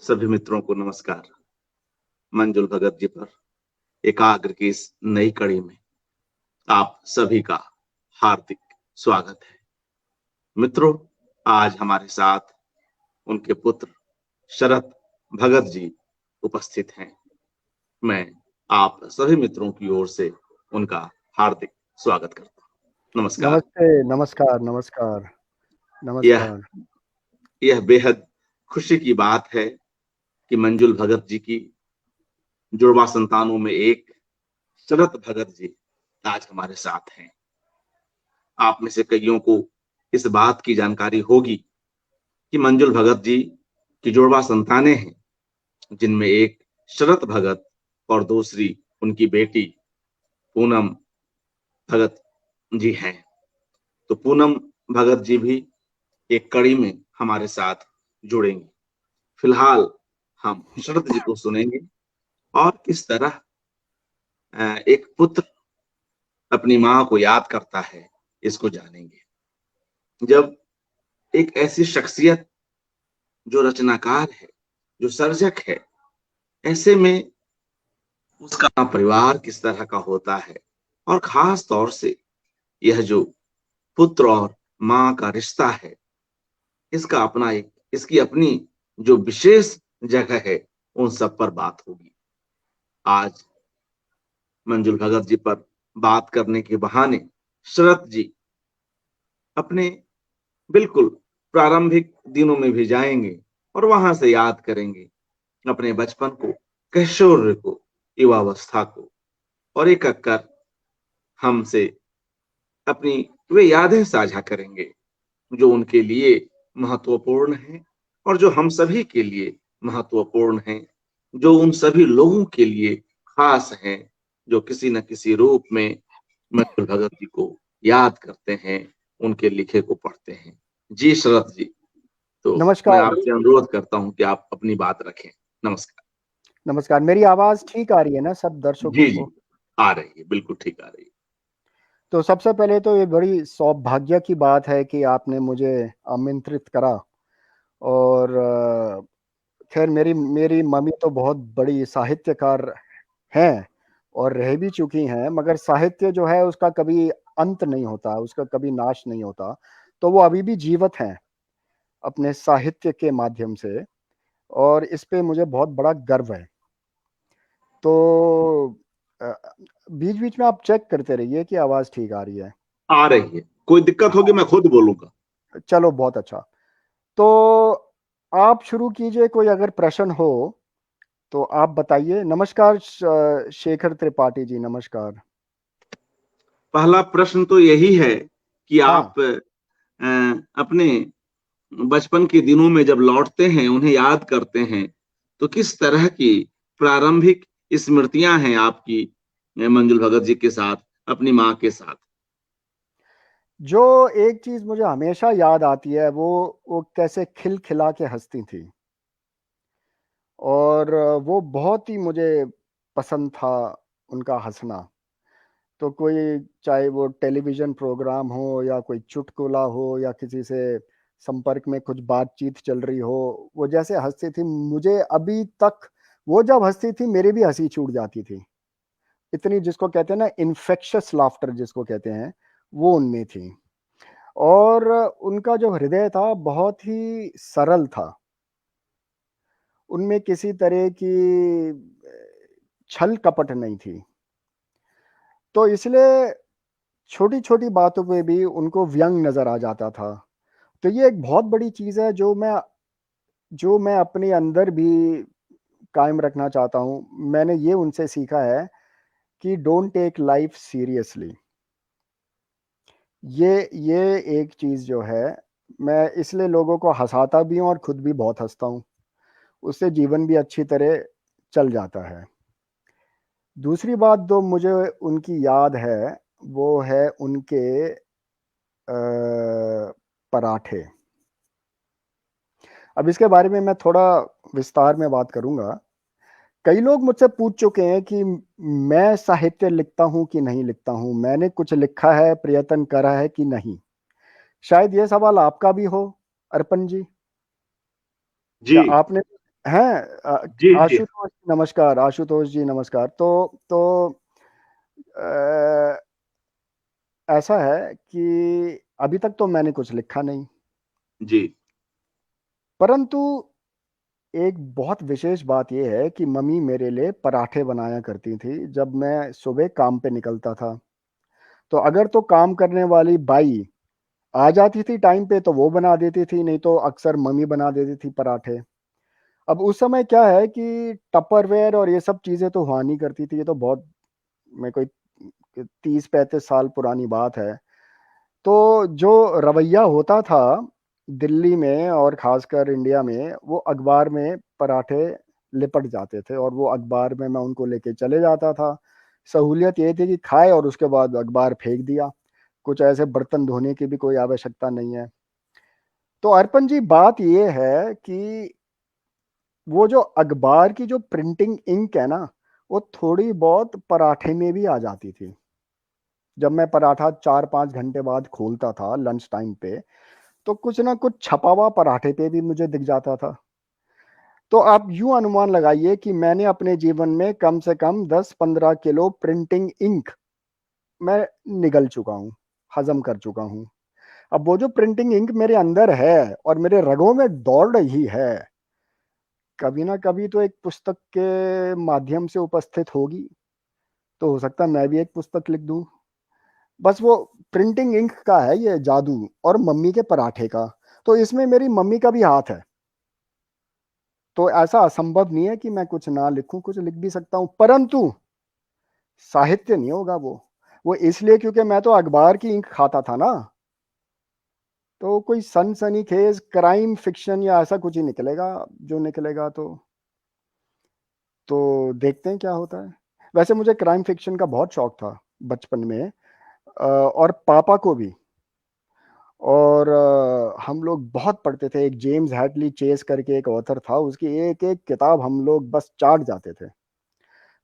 सभी मित्रों को नमस्कार। मंजुल भगत जी पर एकाग्र की इस नई कड़ी में आप सभी का हार्दिक स्वागत है। मित्रों, आज हमारे साथ उनके पुत्र शरत भगत जी उपस्थित हैं। मैं आप सभी मित्रों की ओर से उनका हार्दिक स्वागत करता हूं। नमस्कार। नमस्ते, नमस्कार, नमस्कार, यह नमस्कार। यह बेहद खुशी की बात है कि मंजुल भगत जी की जुड़वा संतानों में एक शरत भगत जी आज हमारे साथ हैं। आप में से कईयों को इस बात की जानकारी होगी कि मंजुल भगत जी की जुड़वा संतानें हैं, जिनमें एक शरत भगत और दूसरी उनकी बेटी पूनम भगत जी हैं। तो पूनम भगत जी भी एक कड़ी में हमारे साथ जुड़ेंगे। फिलहाल हम शरत जी को सुनेंगे और किस तरह एक पुत्र अपनी मां को याद करता है, इसको जानेंगे। जब एक ऐसी शख्सियत जो रचनाकार है, जो सर्जक है, ऐसे में उसका परिवार किस तरह का होता है और खास तौर से यह जो पुत्र और मां का रिश्ता है, इसका अपना एक इसकी अपनी जो विशेष जगह है, उन सब पर बात होगी। आज मंजुल भगत जी पर बात करने के बहाने शरत जी अपने बिल्कुल प्रारंभिक दिनों में भी जाएंगे और वहां से याद करेंगे अपने बचपन को, कैशोर्य को, युवावस्था को, और एक एक कर हमसे अपनी वे यादें साझा करेंगे जो उनके लिए महत्वपूर्ण हैं और जो हम सभी के लिए महत्वपूर्ण हैं, जो उन सभी लोगों के लिए खास हैं, जो किसी न किसी रूप में मंजुल भगत जी को याद करते हैं, उनके लिखे को पढ़ते हैं। जी शरत जी, तो मैं नमस्कार, आपसे अनुरोध करता हूं कि आप अपनी बात रखें। नमस्कार। नमस्कार। मेरी आवाज़ ठीक आ रही है ना सब दर्शकों जी जी, को? आ रही है, बिल्कुल ठीक आ रही है। तो सबसे पहले तो ये बड़ी सौभाग्य की बात है कि आपने मुझे आमंत्रित करा। और खैर मेरी मेरी मम्मी तो बहुत बड़ी साहित्यकार हैं और रह भी चुकी हैं, मगर साहित्य जो है उसका कभी अंत नहीं होता, उसका कभी नाश नहीं होता। तो वो अभी भी जीवित हैं अपने साहित्य के माध्यम से, और इस पे मुझे बहुत बड़ा गर्व है। तो बीच-बीच में आप चेक करते रहिए कि आवाज़ ठीक आ रही है। आ रही है, कोई दिक्कत होगी मैं खुद बोलूंगा। चलो बहुत अच्छा। तो आप शुरू कीजिए, कोई अगर प्रश्न हो तो आप बताइए। नमस्कार शेखर त्रिपाठी जी, नमस्कार। पहला प्रश्न तो यही है कि हाँ, आप अपने बचपन के दिनों में जब लौटते हैं, उन्हें याद करते हैं, तो किस तरह की प्रारंभिक स्मृतियां हैं आपकी मंजुल भगत जी के साथ, अपनी माँ के साथ? जो एक चीज़ मुझे हमेशा याद आती है वो कैसे खिलखिला के हँसती थी, और वो बहुत ही मुझे पसंद था उनका हँसना। तो कोई, चाहे वो टेलीविज़न प्रोग्राम हो या कोई चुटकुला हो या किसी से संपर्क में कुछ बातचीत चल रही हो, वो जैसे हँसती थी, मुझे अभी तक वो जब हँसती थी मेरी भी हँसी छूट जाती थी। इतनी, जिसको कहते हैं ना इन्फेक्शस लाफ्टर जिसको कहते हैं, वो उनमें थी। और उनका जो हृदय था बहुत ही सरल था। उनमें किसी तरह की छल कपट नहीं थी। तो इसलिए छोटी-छोटी बातों पे भी उनको व्यंग नज़र आ जाता था। तो ये एक बहुत बड़ी चीज़ है जो मैं अपने अंदर भी कायम रखना चाहता हूँ। मैंने ये उनसे सीखा है कि डोंट टेक लाइफ सीरियसली। ये एक चीज़ जो है, मैं इसलिए लोगों को हँसाता भी हूँ और खुद भी बहुत हँसता हूँ। उससे जीवन भी अच्छी तरह चल जाता है। दूसरी बात जो मुझे उनकी याद है, वो है उनके पराठे। अब इसके बारे में मैं थोड़ा विस्तार में बात करूँगा। कई लोग मुझसे पूछ चुके हैं कि मैं साहित्य लिखता हूँ कि नहीं लिखता हूँ, मैंने कुछ लिखा है, प्रयत्न करा है कि नहीं? शायद ये सवाल आपका भी हो, अर्पण जी। जी क्या आपने हैं जी जी। आशुतोष जी नमस्कार, आशुतोष जी नमस्कार। तो अ, ऐसा है कि अभी तक तो मैंने कुछ लिखा नहीं, जी परंतु एक बहुत विशेष बात यह है कि मम्मी मेरे लिए पराठे बनाया करती थी जब मैं सुबह काम पे निकलता था। तो अगर तो काम करने वाली बाई आ जाती थी टाइम पे तो वो बना देती थी, नहीं तो अक्सर मम्मी बना देती थी पराठे। अब उस समय क्या है कि टपरवेयर और ये सब चीजें तो हुआ नहीं करती थी, ये तो बहुत, मैं कोई 30-35 साल पुरानी बात है। तो जो रवैया होता था दिल्ली में और खासकर इंडिया में, वो अखबार में पराठे लिपट जाते थे और वो अखबार में मैं उनको लेके चले जाता था। सहूलियत ये थी कि खाए और उसके बाद अखबार फेंक दिया, कुछ ऐसे बर्तन धोने की भी कोई आवश्यकता नहीं है। तो अर्पण जी बात ये है कि वो जो अखबार की जो प्रिंटिंग इंक है ना, वो थोड़ी बहुत पराठे में भी आ जाती थी। जब मैं पराठा 4-5 घंटे बाद खोलता था लंच टाइम पे, तो कुछ ना कुछ छपा हुआ पराठे पे भी मुझे दिख जाता था। तो आप यूं अनुमान लगाइए कि मैंने अपने जीवन में कम से कम 10-15 किलो प्रिंटिंग इंक मैं निगल चुका हूँ, हजम कर चुका हूँ। अब वो जो प्रिंटिंग इंक मेरे अंदर है और मेरे रगों में दौड़ रही है, कभी ना कभी तो एक पुस्तक के माध्यम से उपस्थित होगी। तो हो सकता है मैं भी एक पुस्तक लिख दूं। बस वो प्रिंटिंग इंक का है ये जादू, और मम्मी के पराठे का। तो इसमें मेरी मम्मी का भी हाथ है। तो ऐसा असंभव नहीं है कि मैं कुछ ना लिखूं, कुछ लिख भी सकता हूं, परंतु साहित्य नहीं होगा वो इसलिए क्योंकि मैं तो अखबार की इंक खाता था ना। तो कोई सनसनीखेज क्राइम फिक्शन या ऐसा कुछ ही निकलेगा, जो निकलेगा तो देखते हैं क्या होता है। वैसे मुझे क्राइम फिक्शन का बहुत शौक था बचपन में, और पापा को भी। और हम लोग बहुत पढ़ते थे, एक जेम्स हैडली चेस करके एक ऑथर था, उसकी एक एक किताब हम लोग बस चाट जाते थे।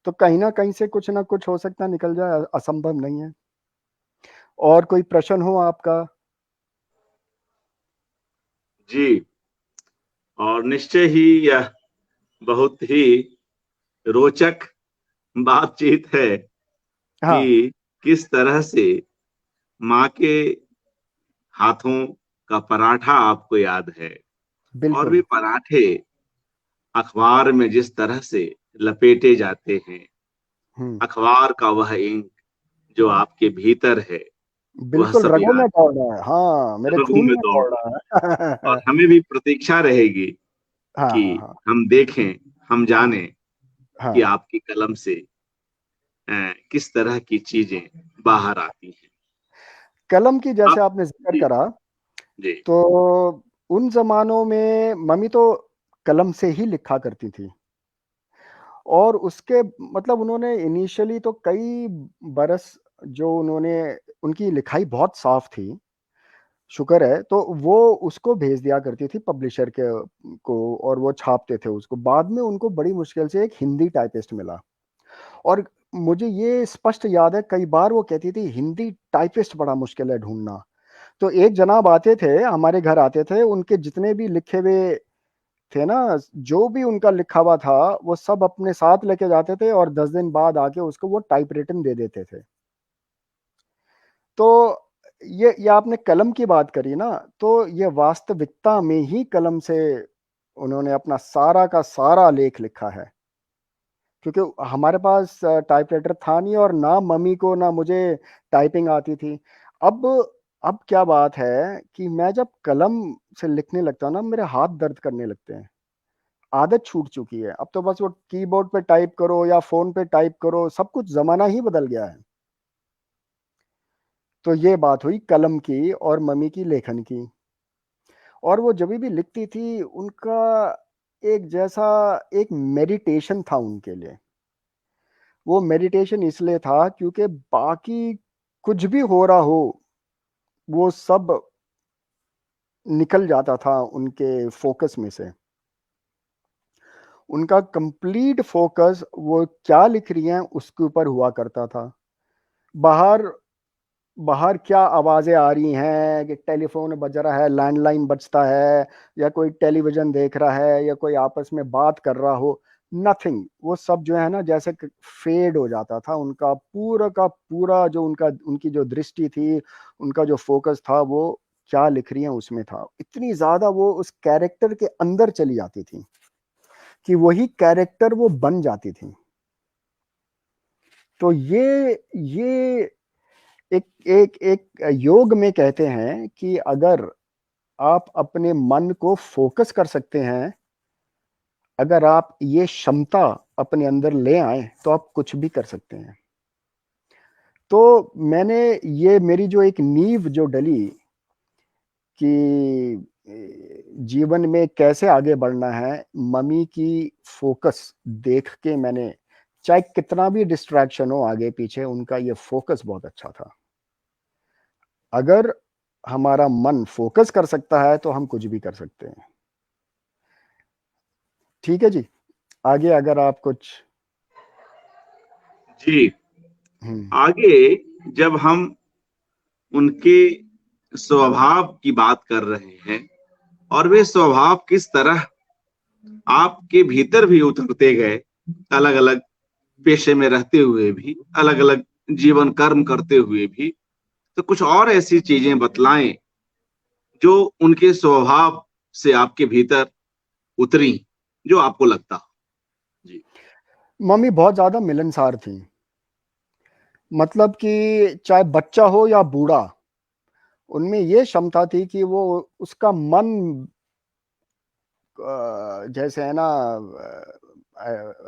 तो कहीं ना कहीं से कुछ ना कुछ हो सकता है निकल जाए, असंभव नहीं है। और कोई प्रश्न हो आपका? जी। और निश्चय ही यह बहुत ही रोचक बातचीत है हाँ, कि किस तरह से माँ के हाथों का पराठा आपको याद है, और भी बिल्कुल। पराठे अखबार में जिस तरह से लपेटे जाते हैं, हम्म। अखबार का वह इंक जो आपके भीतर है, वह बिल्कुल सब रगों में याद दौड़ रहा है, हाँ मेरे रगों खून में में दौड़ दौड़ रहा है। और रहा है। हमें भी प्रतीक्षा रहेगी हाँ कि हाँ हाँ हम देखें, हम जानें कि हाँ। आपकी कलम से किस तरह की चीजें बाहर आती हैं। कलम की आप जैसे आपने जिक्र जी करा, जी तो उन जमानों में मम्मी तो कलम से ही लिखा करती थी। और उसके मतलब उन्होंने इनिशियली तो कई बरस जो उन्होंने, उनकी लिखाई बहुत साफ थी, शुक्र है, तो वो उसको भेज दिया करती थी पब्लिशर के को, और वो छापते थे उसको। बाद में उनको बड़ी मुश्किल से एक हिंदी टाइपिस्ट मिला। और मुझे ये स्पष्ट याद है कई बार वो कहती थी हिंदी टाइपिस्ट बड़ा मुश्किल है ढूंढना। तो एक जनाब आते थे हमारे घर, आते थे, उनके जितने भी लिखे हुए थे ना, जो भी उनका लिखा हुआ था वो सब अपने साथ लेके जाते थे और 10 दिन बाद आके उसको वो टाइप रिटन दे देते थे। तो ये आपने कलम की बात करी ना, तो ये वास्तविकता में ही कलम से उन्होंने अपना सारा का सारा लेख लिखा है। क्योंकि हमारे पास टाइपराइटर था नहीं, और ना मम्मी को ना मुझे टाइपिंग आती थी। अब अब क्या बात है कि मैं जब कलम से लिखने लगता हूं ना, मेरे हाथ दर्द करने लगते हैं। आदत छूट चुकी है, अब तो बस वो कीबोर्ड पे टाइप करो या फोन पे टाइप करो, सब कुछ जमाना ही बदल गया है। तो ये बात हुई कलम की और मम्मी की लेखन की। और वो जब भी लिखती थी, उनका एक जैसा एक मेडिटेशन था उनके लिए। वो मेडिटेशन इसलिए था क्योंकि बाकी कुछ भी हो रहा हो, वो सब निकल जाता था उनके फोकस में से। उनका कंप्लीट फोकस वो क्या लिख रही हैं उसके ऊपर हुआ करता था। बाहर बाहर क्या आवाजें आ रही हैं, कि टेलीफोन बज रहा है, लैंडलाइन बजता है, या कोई टेलीविजन देख रहा है, या कोई आपस में बात कर रहा हो, नथिंग। वो सब जो है ना, जैसे फेड हो जाता था। उनका पूरा का पूरा जो उनकी जो दृष्टि थी, उनका जो फोकस था, वो क्या लिख रही है उसमें था। इतनी ज्यादा वो उस कैरेक्टर के अंदर चली जाती थी कि वही कैरेक्टर वो बन जाती थी। तो ये एक एक एक योग में कहते हैं कि अगर आप अपने मन को फोकस कर सकते हैं, अगर आप ये क्षमता अपने अंदर ले आए, तो आप कुछ भी कर सकते हैं। तो मैंने ये मेरी जो एक नींव जो डली कि जीवन में कैसे आगे बढ़ना है, मम्मी की फोकस देख के मैंने, चाहे कितना भी डिस्ट्रैक्शन हो आगे पीछे, उनका ये फोकस बहुत अच्छा था। अगर हमारा मन फोकस कर सकता है तो हम कुछ भी कर सकते हैं। ठीक है जी, आगे अगर आप कुछ। जी, आगे जब हम उनके स्वभाव की बात कर रहे हैं और वे स्वभाव किस तरह आपके भीतर भी उतरते गए, अलग अलग पेशे में रहते हुए भी, अलग अलग जीवन कर्म करते हुए भी, तो कुछ और ऐसी चीजें बतलाएं जो उनके स्वभाव से आपके भीतर उतरी, जो आपको लगता हो। जी। मम्मी बहुत ज्यादा मिलनसार थी। मतलब कि चाहे बच्चा हो या बूढ़ा, उनमें ये क्षमता थी कि वो उसका मन जैसे है ना,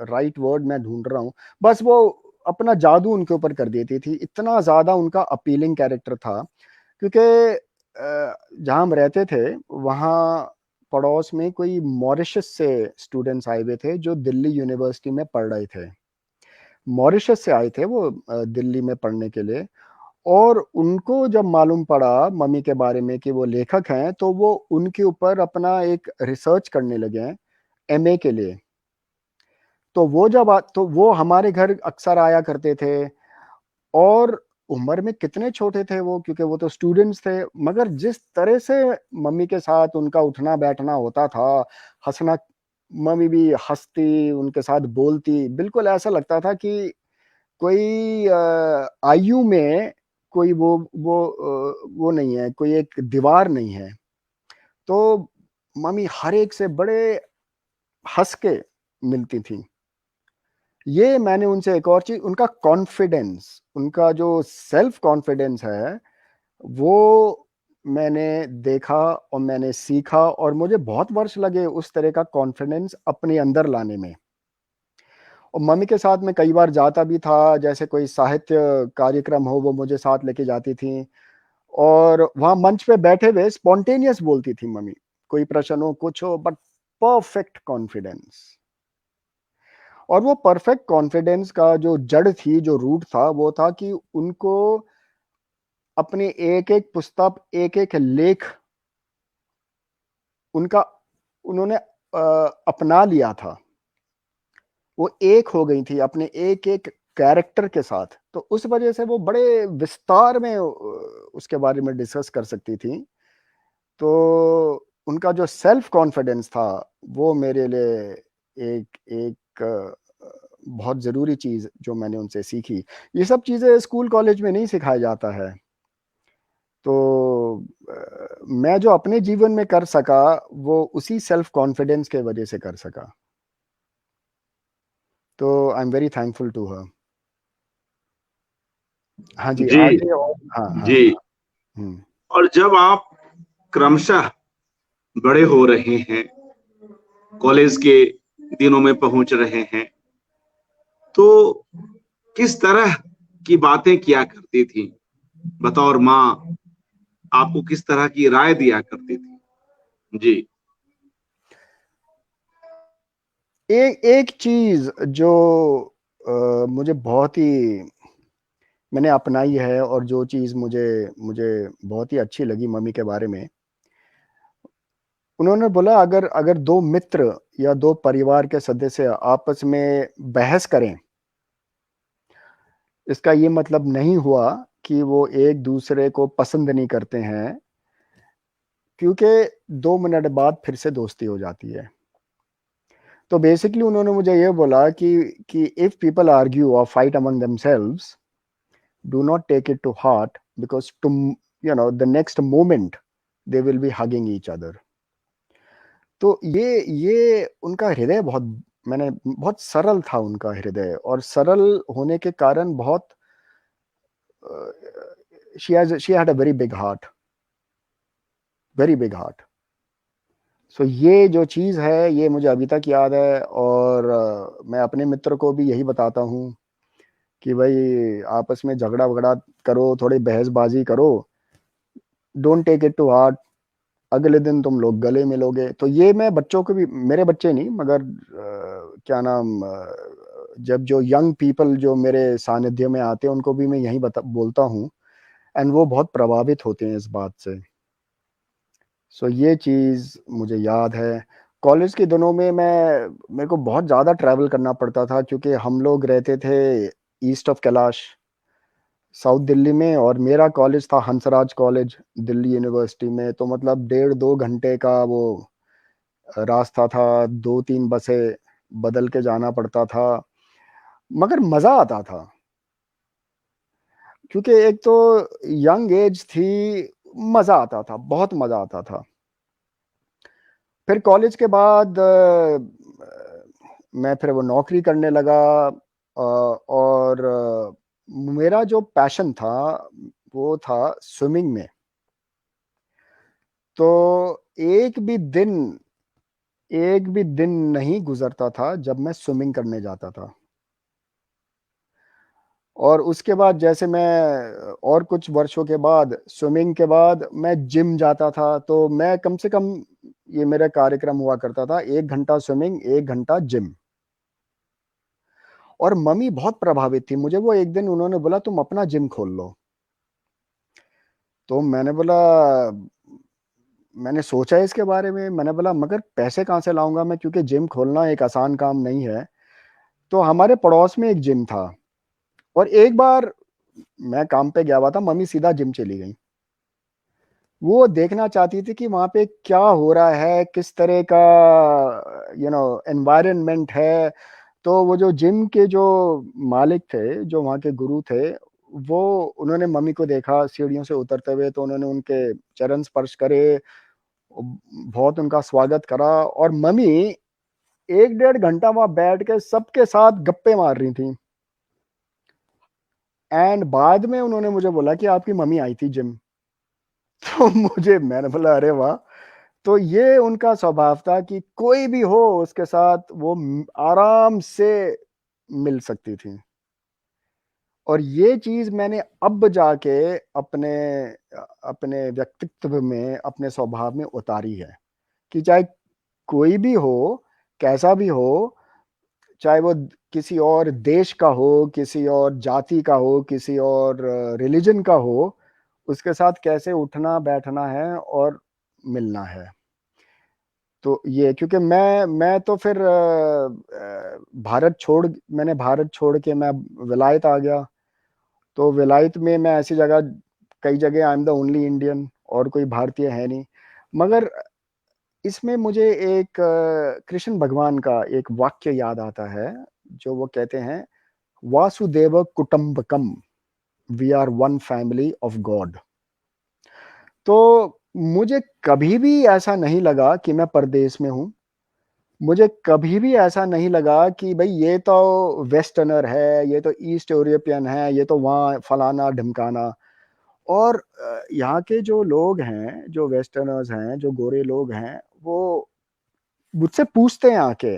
राइट वर्ड मैं ढूंढ रहा हूँ, बस वो अपना जादू उनके ऊपर कर देती थी। इतना ज्यादा उनका अपीलिंग कैरेक्टर था। क्योंकि जहाँ हम रहते थे, वहाँ पड़ोस में कोई मॉरिशस से स्टूडेंट्स आए हुए थे, जो दिल्ली यूनिवर्सिटी में पढ़ रहे थे। मॉरिशस से आए थे वो दिल्ली में पढ़ने के लिए। और उनको जब मालूम पड़ा मम्मी के बारे में कि वो लेखक हैं, तो वो उनके ऊपर अपना एक रिसर्च करने लगे हैं, एमए के लिए। तो तो वो हमारे घर अक्सर आया करते थे। और उम्र में कितने छोटे थे वो, क्योंकि वो तो स्टूडेंट्स थे, मगर जिस तरह से मम्मी के साथ उनका उठना बैठना होता था, हंसना, मम्मी भी हंसती, उनके साथ बोलती, बिल्कुल ऐसा लगता था कि कोई आयु में कोई वो नहीं है, कोई एक दीवार नहीं है। तो मम्मी हर एक से बड़े हंस के मिलती थी। ये मैंने उनसे एक और चीज, उनका कॉन्फिडेंस, उनका जो सेल्फ कॉन्फिडेंस है, वो मैंने देखा और मैंने सीखा, और मुझे बहुत वर्ष लगे उस तरह का कॉन्फिडेंस अपने अंदर लाने में। और मम्मी के साथ मैं कई बार जाता भी था, जैसे कोई साहित्य कार्यक्रम हो, वो मुझे साथ लेके जाती थी। और वहां मंच पे बैठे हुए स्पॉन्टेनियस बोलती थी मम्मी, कोई प्रश्न हो कुछ हो, बट परफेक्ट कॉन्फिडेंस। और वो परफेक्ट कॉन्फिडेंस का जो जड़ थी, जो रूट था, वो था कि उनको अपने एक एक पुस्तक, एक एक लेख उनका उन्होंने अपना लिया था। वो एक हो गई थी अपने एक एक कैरेक्टर के साथ। तो उस वजह से वो बड़े विस्तार में उसके बारे में डिस्कस कर सकती थी। तो उनका जो सेल्फ कॉन्फिडेंस था, वो मेरे लिए एक एक बहुत ज़रूरी चीज़ जो मैंने उनसे सीखी। ये सब चीज़ें स्कूल कॉलेज में नहीं सिखाया जाता है। तो मैं जो अपने जीवन में कर सका, वो उसी सेल्फ कॉन्फिडेंस के वजह से कर सका। तो I am very thankful to her. हाँ जी, जी। आगे और। हाँ हाँ जी। हाँ। हम्म। और जब आप क्रमशः बड़े हो रहे हैं, कॉलेज के दिनों में पहुंच रहे हैं, तो किस तरह की बातें किया करती थी बतौर माँ? आपको किस तरह की राय दिया करती थी? जी। एक एक चीज जो मुझे बहुत ही मैंने अपनाई है, और जो चीज मुझे मुझे बहुत ही अच्छी लगी मम्मी के बारे में, उन्होंने बोला, अगर अगर दो मित्र या दो परिवार के सदस्य आपस में बहस करें, इसका ये मतलब नहीं हुआ कि वो एक दूसरे को पसंद नहीं करते हैं, क्योंकि 2 मिनट बाद फिर से दोस्ती हो जाती है। तो बेसिकली उन्होंने मुझे ये बोला कि इफ पीपल आर्ग्यू और fight among themselves, do not take it to heart, because the next moment they will be hugging each other. तो ये उनका हृदय बहुत सरल था उनका हृदय, और सरल होने के कारण बहुत she had a very big heart, very big heart. सो ये जो चीज़ है ये मुझे अभी तक याद है, और मैं अपने मित्र को भी यही बताता हूँ कि भाई आपस में झगड़ा वगड़ा करो, थोड़ी बहसबाजी करो, don't take it to heart, अगले दिन तुम लोग गले मिलोगे। तो ये मैं बच्चों को भी, मेरे बच्चे नहीं मगर क्या नाम, जब जो यंग पीपल जो मेरे सानिध्य में आते हैं उनको भी मैं यही बोलता हूँ, एंड वो बहुत प्रभावित होते हैं इस बात से। सो ये चीज़ मुझे याद है। कॉलेज के दिनों में मेरे को बहुत ज़्यादा ट्रैवल करना पड़ता था, क्योंकि हम लोग रहते थे east of Kailash, south Delhi में, और मेरा कॉलेज था हंसराज कॉलेज दिल्ली यूनिवर्सिटी में। तो मतलब 1.5-2 घंटे का वो रास्ता था, 2-3 बसें बदल के जाना पड़ता था, मगर मज़ा आता था, क्योंकि एक तो यंग एज थी, मज़ा आता था, बहुत मज़ा आता था। फिर कॉलेज के बाद मैं फिर वो नौकरी करने लगा, और मेरा जो पैशन था वो था स्विमिंग में। तो एक भी दिन एक भी दिन नहीं गुजरता था जब मैं स्विमिंग करने जाता था। और उसके बाद जैसे मैं और कुछ वर्षों के बाद, स्विमिंग के बाद मैं जिम जाता था, तो मैं कम से कम, ये मेरा कार्यक्रम हुआ करता था, 1 घंटा स्विमिंग, 1 घंटा जिम। और मम्मी बहुत प्रभावित थी, मुझे वो एक दिन उन्होंने बोला तुम अपना जिम खोल लो। तो मैंने सोचा इसके बारे में, मैंने बोला मगर पैसे कहाँ से लाऊंगा मैं, क्योंकि जिम खोलना एक आसान काम नहीं है। तो हमारे पड़ोस में एक जिम था, और एक बार मैं काम पे गया हुआ था, मम्मी सीधा जिम चली गई। वो देखना चाहती थी कि वहां पे क्या हो रहा है, किस तरह का एनवायरनमेंट है। तो वो जो जिम के जो मालिक थे, जो वहाँ के गुरु थे, वो उन्होंने मम्मी को देखा सीढ़ियों से उतरते हुए, तो उन्होंने उनके चरण स्पर्श करे, बहुत उनका स्वागत करा, और मम्मी 1-1.5 घंटा वहां बैठ के सबके साथ गप्पे मार रही थी। एंड बाद में उन्होंने मुझे बोला कि आपकी मम्मी आई थी जिम। तो मैंने बोला अरे वाह। तो ये उनका स्वभाव था कि कोई भी हो उसके साथ वो आराम से मिल सकती थी। और ये चीज मैंने अब जाके अपने अपने व्यक्तित्व में, अपने स्वभाव में उतारी है, कि चाहे कोई भी हो, कैसा भी हो, चाहे वो किसी और देश का हो, किसी और जाति का हो, किसी और रिलीजन का हो, उसके साथ कैसे उठना बैठना है और मिलना है। तो ये, क्योंकि मैं तो फिर मैंने भारत छोड़ के मैं विलायत आ गया। तो विलायत में मैं ऐसी जगह, कई जगह I am the only Indian, और कोई भारतीय है नहीं। मगर इसमें मुझे एक कृष्ण भगवान का एक वाक्य याद आता है, जो वो कहते हैं, वासुदेव कुटुंबकम, we are one family of God. तो मुझे कभी भी ऐसा नहीं लगा कि मैं परदेश में हूँ। मुझे कभी भी ऐसा नहीं लगा कि भाई ये तो वेस्टर्नर है, ये तो ईस्ट यूरोपियन है, ये तो वहाँ फलाना ढिमकाना। और यहाँ के जो लोग हैं, जो वेस्टर्नर्स हैं, जो गोरे लोग हैं, वो मुझसे पूछते हैं आके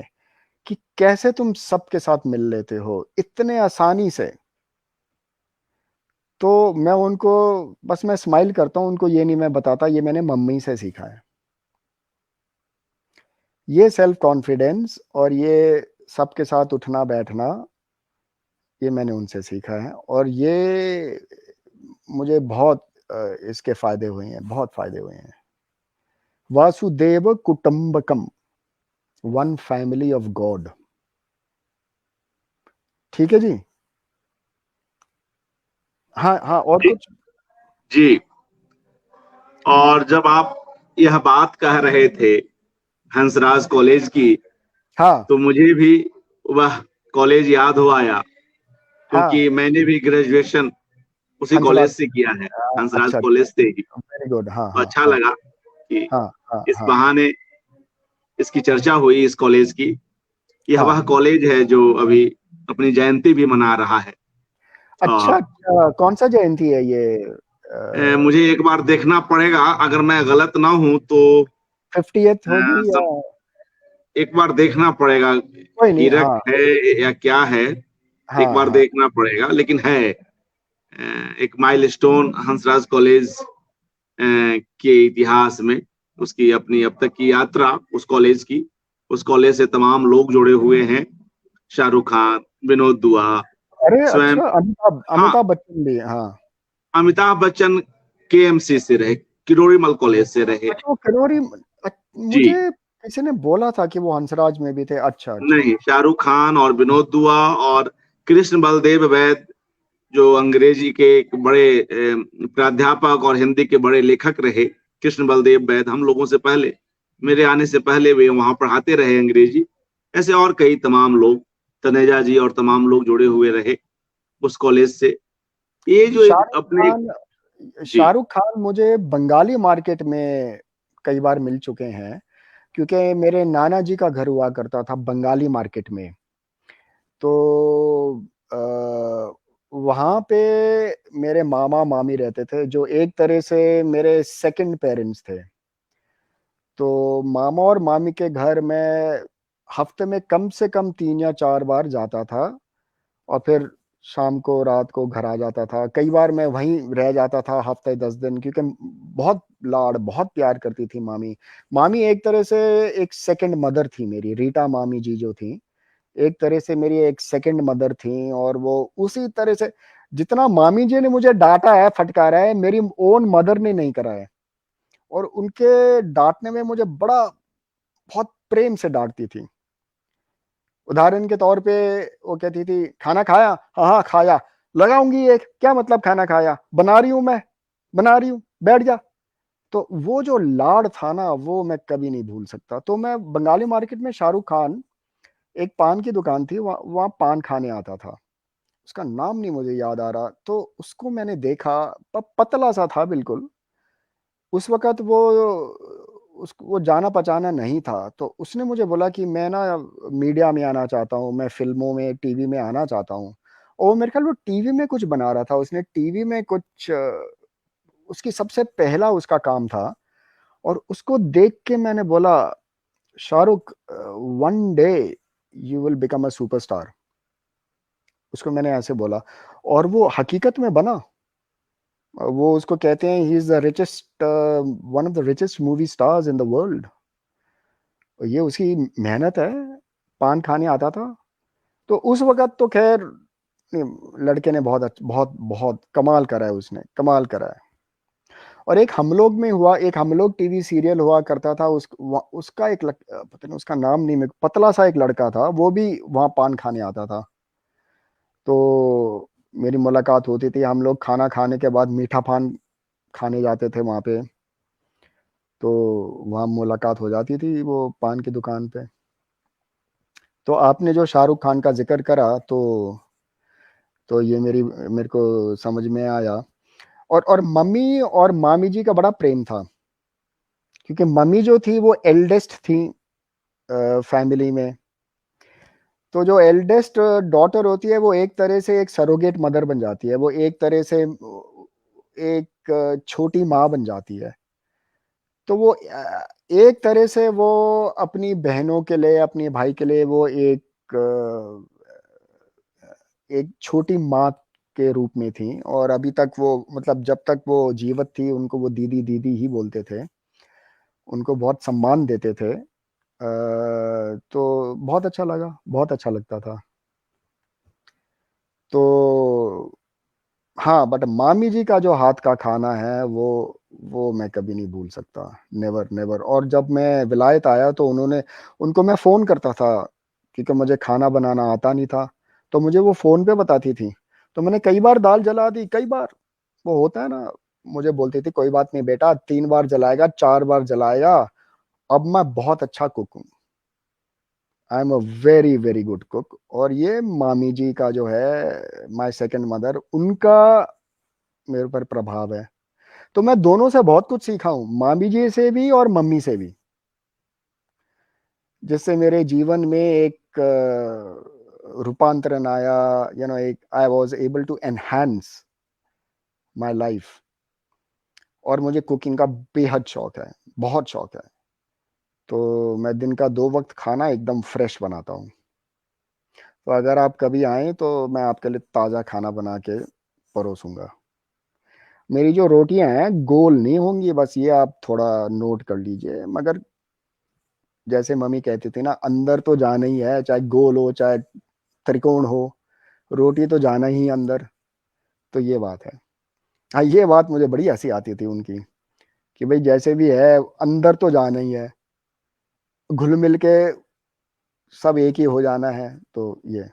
कि कैसे तुम सबके साथ मिल लेते हो इतने आसानी से। तो मैं स्माइल करता हूँ, उनको ये नहीं मैं बताता, ये मैंने मम्मी से सीखा है। ये सेल्फ कॉन्फिडेंस और ये सबके साथ उठना बैठना, ये मैंने उनसे सीखा है, और ये मुझे बहुत इसके फायदे हुए हैं, बहुत फायदे हुए हैं। वासुदेव कुटुंबकम, वन फैमिली ऑफ गॉड। ठीक है जी। हाँ हाँ, और जी कुछ? जी। और जब आप यह बात कह रहे थे हंसराज कॉलेज की, हाँ तो मुझे भी वह कॉलेज याद हो आया, हाँ, क्योंकि मैंने भी ग्रेजुएशन उसी कॉलेज हंसराज। से किया है, हंसराज अच्छा, कॉलेज से ही। Very good. हाँ तो हाँ अच्छा हाँ लगा कि हाँ हाँ इस हाँ बहाने इसकी चर्चा हुई, इस कॉलेज की। यह हाँ। वह कॉलेज है जो अभी अपनी जयंती भी मना रहा है। अच्छा और अच्छा, कौन सा जयंती है ये? मुझे एक बार देखना पड़ेगा, अगर मैं गलत ना हूं तो 50th अ, होगी या? सब एक बार देखना पड़ेगा, कोई नहीं, हीरक हाँ है या क्या है, एक हाँ बार हाँ देखना पड़ेगा, लेकिन है एक माइलस्टोन हंसराज कॉलेज के इतिहास में, उसकी अपनी अब तक की यात्रा, उस कॉलेज की, उस कॉलेज से तमाम लोग जुड़े हुए हैं। शाहरुख खान, विनोद दुआ, अरे स्वयं, अच्छा, अमिताभ हाँ, अमिताभ बच्चन भी, हाँ। अमिताभ बच्चन केएमसी से रहे, किरोड़ीमल कॉलेज से रहे। अच्छा, वो किरोरी, जी, मुझे किसी ने बोला था कि वो हंसराज में भी थे। अच्छा अच्छा। नहीं, शाहरुख खान और विनोद दुआ और कृष्ण बलदेव वैद, जो अंग्रेजी के एक बड़े प्राध्यापक और हिंदी के बड़े लेखक रहे, कृष्ण बलदेव वैद हम लोगों से पहले, मेरे आने से पहले वे वहां पढ़ाते रहे अंग्रेजी। ऐसे और कई तमाम लोग, तनेजा जी और तमाम लोग जुड़े हुए रहे उस कॉलेज से। ये जो एक शाहरुख अपने, खान जी शाहरुख खान मुझे बंगाली मार्केट में कई बार मिल चुके हैं, क्योंकि मेरे नाना जी का घर हुआ करता था बंगाली मार्केट में। तो वहाँ पे मेरे मामा मामी रहते थे, जो एक तरह से मेरे सेकंड पेरेंट्स थे। तो मामा और मामी के घर में हफ्ते में कम से कम 3 या 4 बार जाता था, और फिर शाम को रात को घर आ जाता था। कई बार मैं वहीं रह जाता था हफ्ते 10 दिन, क्योंकि बहुत लाड़ बहुत प्यार करती थी मामी। मामी एक तरह से एक सेकंड मदर थी मेरी, रीटा मामी जी जो थी, एक तरह से मेरी एक सेकंड मदर थी। और वो उसी तरह से, जितना मामी जी ने मुझे डांटा है फटकारा है, मेरी ओन मदर ने नहीं करा है। और उनके डांटने में मुझे बड़ा, बहुत प्रेम से डांटती थी। उदाहरण के तौर पे वो कहती थी, खाना खाया? हाँ हाँ खाया। लगाऊंगी एक, क्या मतलब खाना खाया? बना रही हूं मैं, बना रही हूँ, बैठ जा। तो वो जो लाड़ था ना, वो मैं कभी नहीं भूल सकता। तो मैं बंगाली मार्केट में, शाहरुख खान, एक पान की दुकान थी, वहाँ पान खाने आता था। उसका नाम नहीं मुझे याद आ रहा। तो उसको मैंने देखा, पतला सा था बिल्कुल। उस वक़्त उसको वो जाना पहचाना नहीं था। तो उसने मुझे बोला कि मैं ना मीडिया में आना चाहता हूँ, मैं फ़िल्मों में, टीवी में आना चाहता हूँ। और मेरे ख़्याल वो टीवी में कुछ बना रहा था। उसने टीवी में कुछ उसकी सबसे पहला उसका काम था। और उसको देख के मैंने बोला, Shahrukh, one day you will become a superstar. उसको मैंने ऐसे बोला, और वो हकीकत में बना। वो उसको कहते हैं, he is the richest, one of the richest movie stars in the world. ये उसकी मेहनत है। पान खाने आता था। तो उस वक़्त तो ख़ैर लड़के ने बहुत बहुत कमाल करा है, उसने कमाल करा है। और एक हम लोग में हुआ, एक हम लोग टीवी सीरियल हुआ करता था, उसका एक पता नहीं उसका नाम नहीं, मेरे पतला सा एक लड़का था, वो भी वहाँ पान खाने आता था। तो मेरी मुलाकात होती थी, हम लोग खाना खाने के बाद मीठा पान खाने जाते थे वहाँ पे। तो वहाँ मुलाकात हो जाती थी वो पान की दुकान पे। तो आपने जो शाहरुख खान का ज़िक्र करा, तो ये मेरे को समझ में आया। और मम्मी और मामी जी का बड़ा प्रेम था, क्योंकि मम्मी जो थी वो एल्डेस्ट थी फैमिली में। तो जो एल्डेस्ट डॉटर होती है, वो एक तरह से एक सरोगेट मदर बन जाती है। वो एक तरह से एक छोटी माँ बन जाती है। तो वो एक तरह से वो अपनी बहनों के लिए, अपने भाई के लिए, वो एक छोटी माँ के रूप में थी। और अभी तक वो, मतलब जब तक वो जीवित थी, उनको वो दीदी दीदी ही बोलते थे। उनको बहुत सम्मान देते थे। तो बहुत अच्छा लगा, बहुत अच्छा लगता था। तो हाँ, बट मामी जी का जो हाथ का खाना है, वो मैं कभी नहीं भूल सकता। Never never. और जब मैं विलायत आया, तो उनको मैं फ़ोन करता था, क्योंकि मुझे खाना बनाना आता नहीं था। तो मुझे वो फ़ोन पे बताती थी, तो मैंने कई बार दाल जला दी, कई बार। वो होता है ना, मुझे बोलती थी कोई बात नहीं बेटा, 3 बार जलाएगा, 4 बार जलाएगा। अब मैं बहुत अच्छा कुक हूँ। I am a very very good cook. और ये मामी जी का जो है, माय सेकंड मदर, उनका मेरे ऊपर प्रभाव है। तो मैं दोनों से बहुत कुछ सीखा हूँ, मामी जी से भी और मम्मी से भी, जिससे मेरे जीवन में एक रूपांतरण आया। एक I was able to enhance my life. और मुझे कुकिंग का बेहद शौक है, बहुत शौक है। तो मैं दिन का 2 वक्त खाना एकदम फ्रेश बनाता हूँ। तो अगर आप कभी आए तो मैं आपके लिए ताज़ा खाना बना के परोसूंगा। मेरी जो रोटियां हैं गोल नहीं होंगी, बस ये आप थोड़ा नोट कर लीजिए। मगर जैसे मम्मी कहती थी ना, अंदर तो जाना ही है, चाहे गोल हो चाहे त्रिकोण हो, रोटी तो जाना ही अंदर। तो ये बात है। हाँ, ये बात मुझे बड़ी हंसी आती थी उनकी, कि भाई जैसे भी है अंदर तो जाना ही है, घुल मिल के सब एक ही हो जाना है। तो ये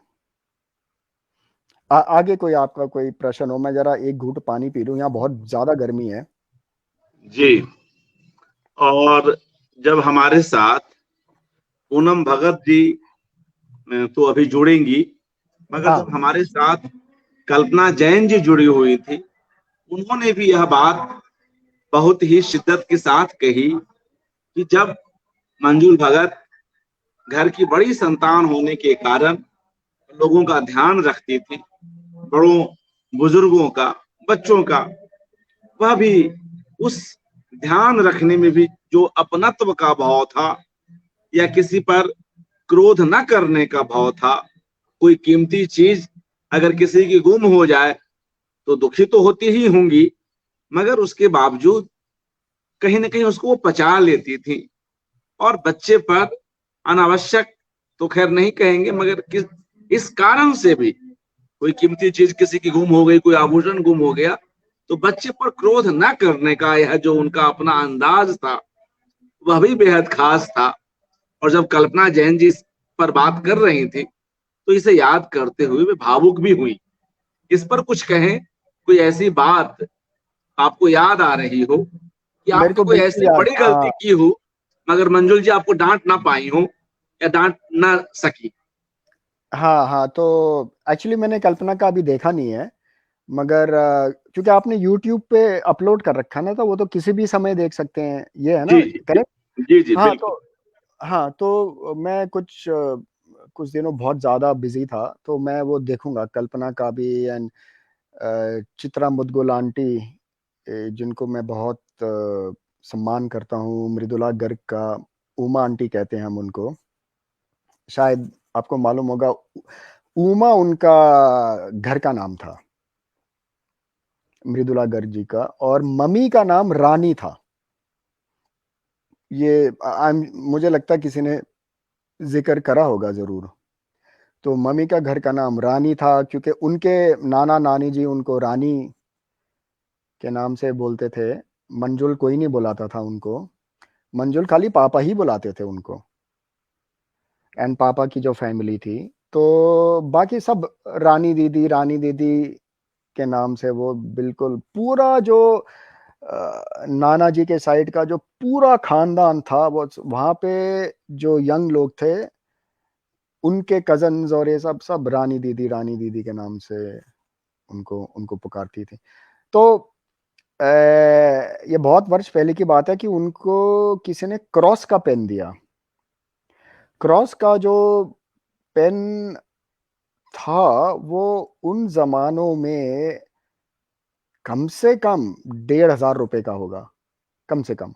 आगे कोई आपका कोई प्रश्न हो? मैं जरा एक घूंट पानी पी लूं, यहाँ बहुत ज्यादा गर्मी है। जी। और जब हमारे साथ पूनम भगत जी तो अभी जुड़ेंगी, मगर जब हाँ हमारे साथ कल्पना जैन जी जुड़ी हुई थी, उन्होंने भी यह बात बहुत ही शिद्दत के साथ कही कि जब मंजुल भगत घर की बड़ी संतान होने के कारण लोगों का ध्यान रखती थी, बड़ों बुजुर्गों का, बच्चों का, वह भी उस ध्यान रखने में भी जो अपनत्व का भाव था, या किसी पर क्रोध न करने का भाव था। कोई कीमती चीज अगर किसी की गुम हो जाए तो दुखी तो होती ही होंगी, मगर उसके बावजूद कहीं ना कहीं उसको वो पचा लेती थी। और बच्चे पर अनावश्यक तो खैर नहीं कहेंगे, मगर इस कारण से भी, कोई कीमती चीज किसी की गुम हो गई, कोई आभूषण गुम हो गया, तो बच्चे पर क्रोध न करने का यह जो उनका अपना अंदाज था, वह भी बेहद खास था। और जब कल्पना जैन जी इस पर बात कर रही थी, तो इसे याद करते हुए वे भावुक भी हुई। इस पर कुछ कहें, कोई ऐसी बात आपको याद आ रही हो कि मेरे आपने को कोई बिल्कुल ऐसी याद, बड़ी हाँ। गलती की हो, मगर मंजुल जी आपको डांट ना पाई हो या डांट ना सकी? हाँ हाँ, तो एक्चुअली मैंने कल्पना का अभी देखा नहीं है। मगर क्योंकि आपने यूट्यूब पे अपलोड कर रखा ना, तो वो तो किसी भी समय देख सकते हैं, ये है जी ना, जी करेक्ट? जी जी हाँ बिल्कुल। तो, हाँ तो मैं कुछ दिनों बहुत ज़्यादा बिजी था, तो मैं वो देखूंगा कल्पना का भी। एंड चित्रा मुदगुल आंटी, जिनको मैं बहुत सम्मान करता हूँ, मृदुला गर्ग का, उमा आंटी कहते हैं हम उनको, शायद आपको मालूम होगा। उमा उनका घर का नाम था, मृदुला गर्ग जी का। और मम्मी का नाम रानी था। ये मुझे लगता है किसी ने जिक्र करा होगा जरूर। तो मम्मी का घर का नाम रानी था, क्योंकि उनके नाना नानी जी उनको रानी के नाम से बोलते थे। मंजुल कोई नहीं बुलाता था उनको, मंजुल खाली पापा ही बुलाते थे उनको। एंड पापा की जो फैमिली थी, तो बाकी सब रानी दीदी के नाम से, वो बिल्कुल पूरा जो नाना जी के साइड का जो पूरा खानदान था, वो वहां पे जो यंग लोग थे, उनके कजन्स और ये सब सब रानी दीदी के नाम से उनको उनको पुकारती थी। तो ये बहुत वर्ष पहले की बात है कि उनको किसी ने क्रॉस का पेन दिया। क्रॉस का जो पेन था, वो उन जमानों में कम से कम 1,500 रुपए का होगा, कम से कम।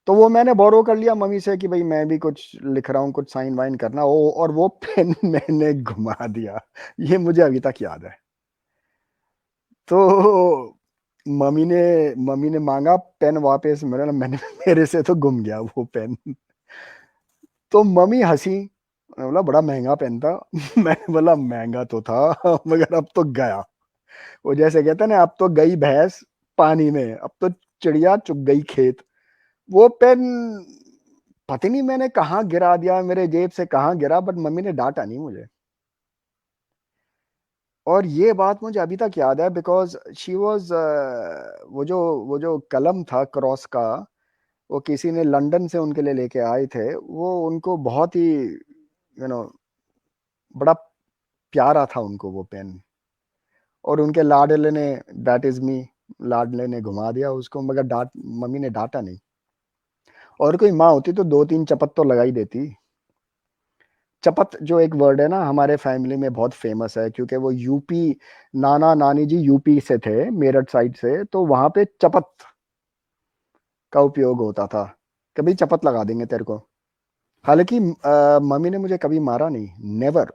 तो वो मैंने बोरो कर लिया मम्मी से कि भाई मैं भी कुछ लिख रहा हूँ, कुछ साइन वाइन करना हो, और वो पेन मैंने घुमा दिया। ये मुझे अभी तक याद है। तो मम्मी ने मांगा पेन वापस, मैंने मेरे से तो गुम गया वो पेन। तो मम्मी हंसी, मैंने बोला बड़ा महंगा पेन था। मैंने बोला महंगा तो था, मगर अब तो गया। वो जैसे कहते हैं ना, अब तो गई भैंस पानी में, अब तो चिड़िया चुग गई खेत। वो पेन पता नहीं मैंने कहाँ गिरा दिया, मेरे जेब से कहाँ गिरा, बट मम्मी ने डांटा नहीं मुझे। और ये बात मुझे अभी तक याद है, बिकॉज शी वॉज, वो जो कलम था क्रॉस का, वो किसी ने लंदन से उनके लिए लेके आए थे। वो उनको बहुत ही बड़ा प्यारा था उनको वो पेन। और उनके लाडले ने, दैट इज मी, लाडले ने घुमा दिया उसको, मगर मम्मी ने डांटा नहीं। और कोई माँ होती तो 2-3 चपत तो लगाई देती। चपत जो एक वर्ड है ना, हमारे फैमिली में बहुत फेमस है, क्योंकि वो यूपी, नाना नानी जी यूपी से थे, मेरठ साइड से, तो वहां पे चपत का उपयोग होता था। कभी चपत लगा देंगे तेरे को। हालांकि मम्मी ने मुझे कभी मारा नहीं, नेवर।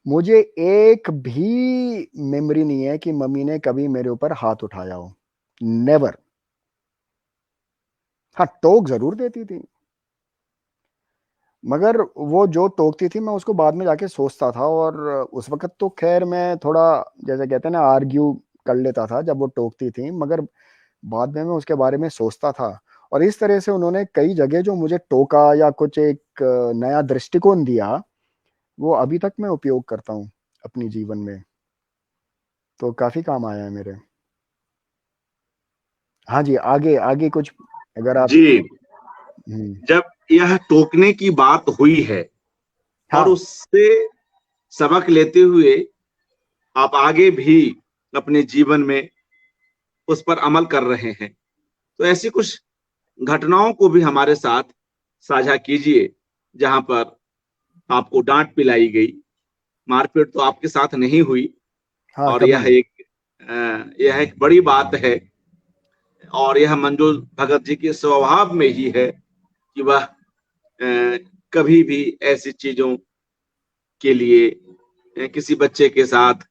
मुझे एक भी मेमोरी नहीं है कि मम्मी ने कभी मेरे ऊपर हाथ उठाया हो, नेवर। हाँ, टोक जरूर देती थी, मगर वो जो टोकती थी मैं उसको बाद में जाके सोचता था। और उस वक्त तो खैर मैं थोड़ा, जैसे कहते हैं ना, आर्ग्यू कर लेता था जब वो टोकती थी, मगर बाद में मैं उसके बारे में सोचता था। और इस तरह से उन्होंने कई जगह जो मुझे टोका या कुछ एक नया दृष्टिकोण दिया, वो अभी तक मैं उपयोग करता हूँ अपनी जीवन में। तो काफी काम आया है मेरे। हाँ जी, आगे आगे कुछ अगर आप। जी, हम्म। जब यह टोकने की बात हुई है और हाँ। उससे सबक लेते हुए आप आगे भी अपने जीवन में उस पर अमल कर रहे हैं, तो ऐसी कुछ घटनाओं को भी हमारे साथ साझा कीजिए जहां पर आपको डांट पिलाई गई। मारपीट तो आपके साथ नहीं हुई, हाँ, और कभी नहीं। यह एक बड़ी बात है। और यह मंजूर भगत जी के स्वभाव में ही है कि वह कभी भी ऐसी चीजों के लिए किसी बच्चे के साथ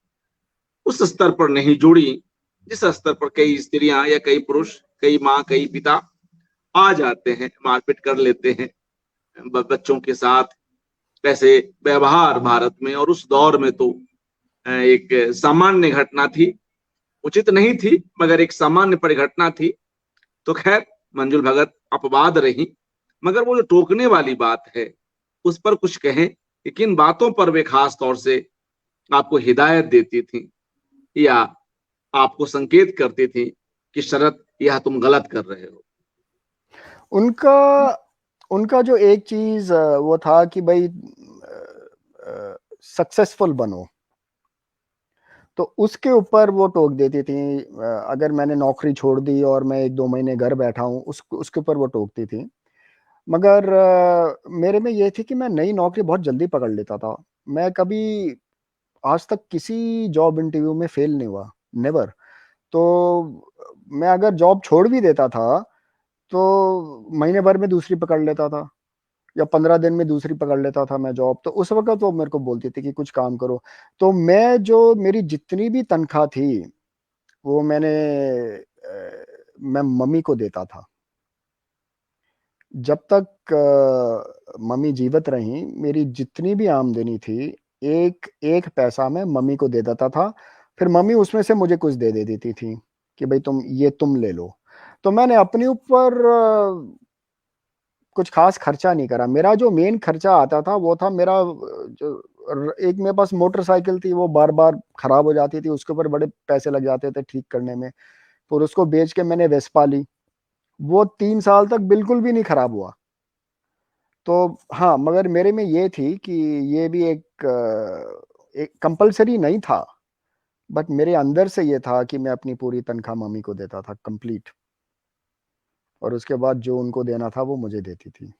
उस स्तर पर नहीं जुड़ी जिस स्तर पर कई स्त्रियां या कई पुरुष, कई माँ, कई पिता आ जाते हैं, मारपीट कर लेते हैं बच्चों के साथ। वैसे व्यवहार भारत में और उस दौर में तो एक सामान्य घटना थी, उचित नहीं थी, मगर एक सामान्य परिघटना थी। तो खैर, मंजुल भगत अपवाद रही, मगर वो जो टोकने वाली बात है उस पर कुछ कहें कि किन बातों पर वे खास तौर से आपको हिदायत देती थी या आपको संकेत करती थी कि शरत, यह तुम गलत कर रहे हो। उनका उनका जो एक चीज वो था कि भाई सक्सेसफुल बनो, तो उसके ऊपर वो टोक देती थी। अगर मैंने नौकरी छोड़ दी और मैं 1-2 महीने घर बैठा हूँ, उसके ऊपर वो टोकती थी। मगर मेरे में ये थी कि मैं नई नौकरी बहुत जल्दी पकड़ लेता था। मैं कभी आज तक किसी जॉब इंटरव्यू में फेल नहीं हुआ, नेवर। तो मैं अगर जॉब छोड़ भी देता था, तो महीने भर में दूसरी पकड़ लेता था, या 15 दिन में दूसरी पकड़ लेता था मैं जॉब। तो उस वक्त वो मेरे को बोलती थी कि कुछ काम करो। तो मैं जो मेरी जितनी भी तनख्वाह थी, वो मैं मम्मी को देता था। जब तक मम्मी जीवित रही, मेरी जितनी भी आमदनी थी, एक एक पैसा मैं मम्मी को दे देता था। फिर मम्मी उसमें से मुझे कुछ दे दे देती थी कि भाई तुम ले लो। तो मैंने अपने ऊपर कुछ खास खर्चा नहीं करा। मेरा जो मेन खर्चा आता था वो था मेरा एक मेरे पास मोटरसाइकिल थी, वो बार बार खराब हो जाती थी, उसके ऊपर बड़े पैसे लग जाते थे ठीक करने में। फिर उसको बेच के मैंने वेस्पा ली। वो 3 साल तक बिल्कुल भी नहीं खराब हुआ। तो हाँ, मगर मेरे में ये थी कि ये भी एक कंपलसरी नहीं था, बट मेरे अंदर से ये था कि मैं अपनी पूरी तनख्वाह मम्मी को देता था, कंप्लीट। और उसके बाद जो उनको देना था वो मुझे देती थी।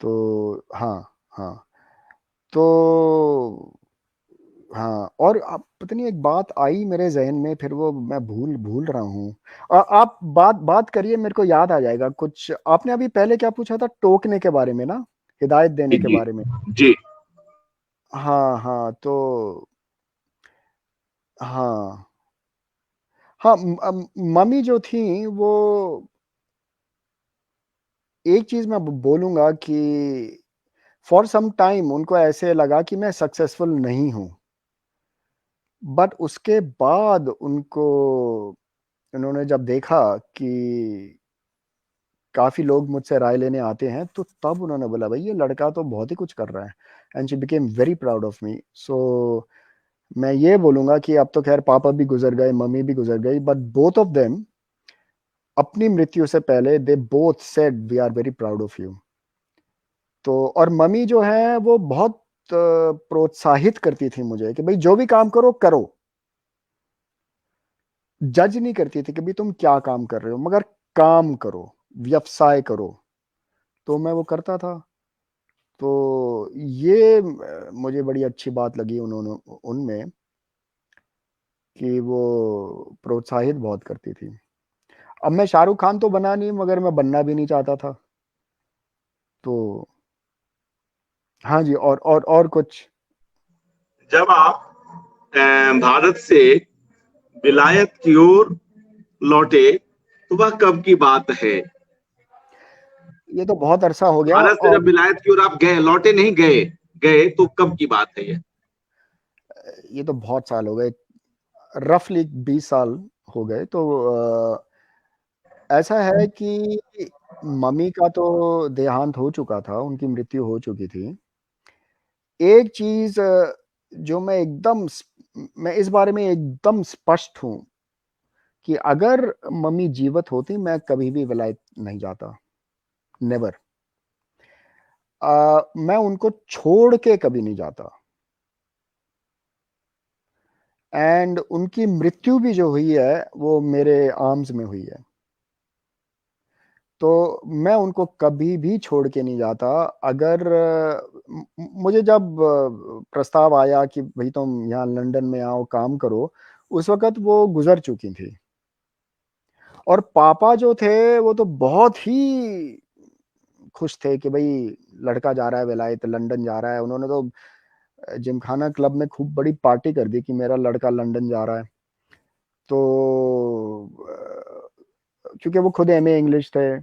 तो हाँ, हाँ। तो हाँ, और आप पता नहीं, एक बात आई मेरे जहन में, फिर वो मैं भूल भूल रहा हूँ। आप बात बात करिए, मेरे को याद आ जाएगा कुछ। आपने अभी पहले क्या पूछा था, टोकने के बारे में ना, हिदायत जी देने के जी बारे में। जी। हाँ, हाँ। तो हाँ, हाँ, मम्मी जो थी वो, एक चीज मैं बोलूंगा कि फॉर सम टाइम उनको ऐसे लगा कि मैं सक्सेसफुल नहीं हूं। बट उसके बाद उन्होंने जब देखा कि काफ़ी लोग मुझसे राय लेने आते हैं, तो तब उन्होंने बोला भाई ये लड़का तो बहुत ही कुछ कर रहा है, and she became very proud of me. So मैं ये बोलूँगा कि अब तो खैर पापा भी गुजर गए, मम्मी भी गुजर गई, बट बोथ ऑफ देम अपनी मृत्यु से पहले they both said we are very proud of you. तो और मम्मी जो है वो बहुत प्रोत्साहित करती थी मुझे कि भाई जो भी काम करो करो, जज नहीं करती थी कि भाई तुम क्या काम कर रहे हो, मगर काम करो, व्यवसाय करो। तो मैं वो करता था। तो ये मुझे बड़ी अच्छी बात लगी उन्होंने उनमें, कि वो प्रोत्साहित बहुत करती थी। अब मैं शाहरुख खान तो बना नहीं, मगर मैं बनना भी नहीं चाहता था। तो हाँ जी, और कुछ। जब आप भारत से विलायत की ओर लौटे तो वह कब की बात है? ये तो बहुत अरसा हो गया, भारत से और जब विलायत की ओर आप गए, लौटे नहीं, गए, गए तो कब की बात है ये? ये तो बहुत साल हो गए, रफली 20 साल हो गए। तो ऐसा है कि मम्मी का तो देहांत हो चुका था, उनकी मृत्यु हो चुकी थी। एक चीज जो मैं इस बारे में एकदम स्पष्ट हूं कि अगर मम्मी जीवित होती मैं कभी भी विलायत नहीं जाता, नेवर। मैं उनको छोड़ के कभी नहीं जाता। एंड उनकी मृत्यु भी जो हुई है वो मेरे आर्म्स में हुई है। तो मैं उनको कभी भी छोड़ के नहीं जाता। अगर मुझे जब प्रस्ताव आया कि भाई तुम यहाँ लंदन में आओ काम करो, उस वक्त वो गुजर चुकी थी। और पापा जो थे वो तो बहुत ही खुश थे कि भाई लड़का जा रहा है विलायत, लंदन जा रहा है। उन्होंने तो जिमखाना क्लब में खूब बड़ी पार्टी कर दी कि मेरा लड़का लंदन जा रहा है। तो क्योंकि वो खुद एमए इंग्लिश थे,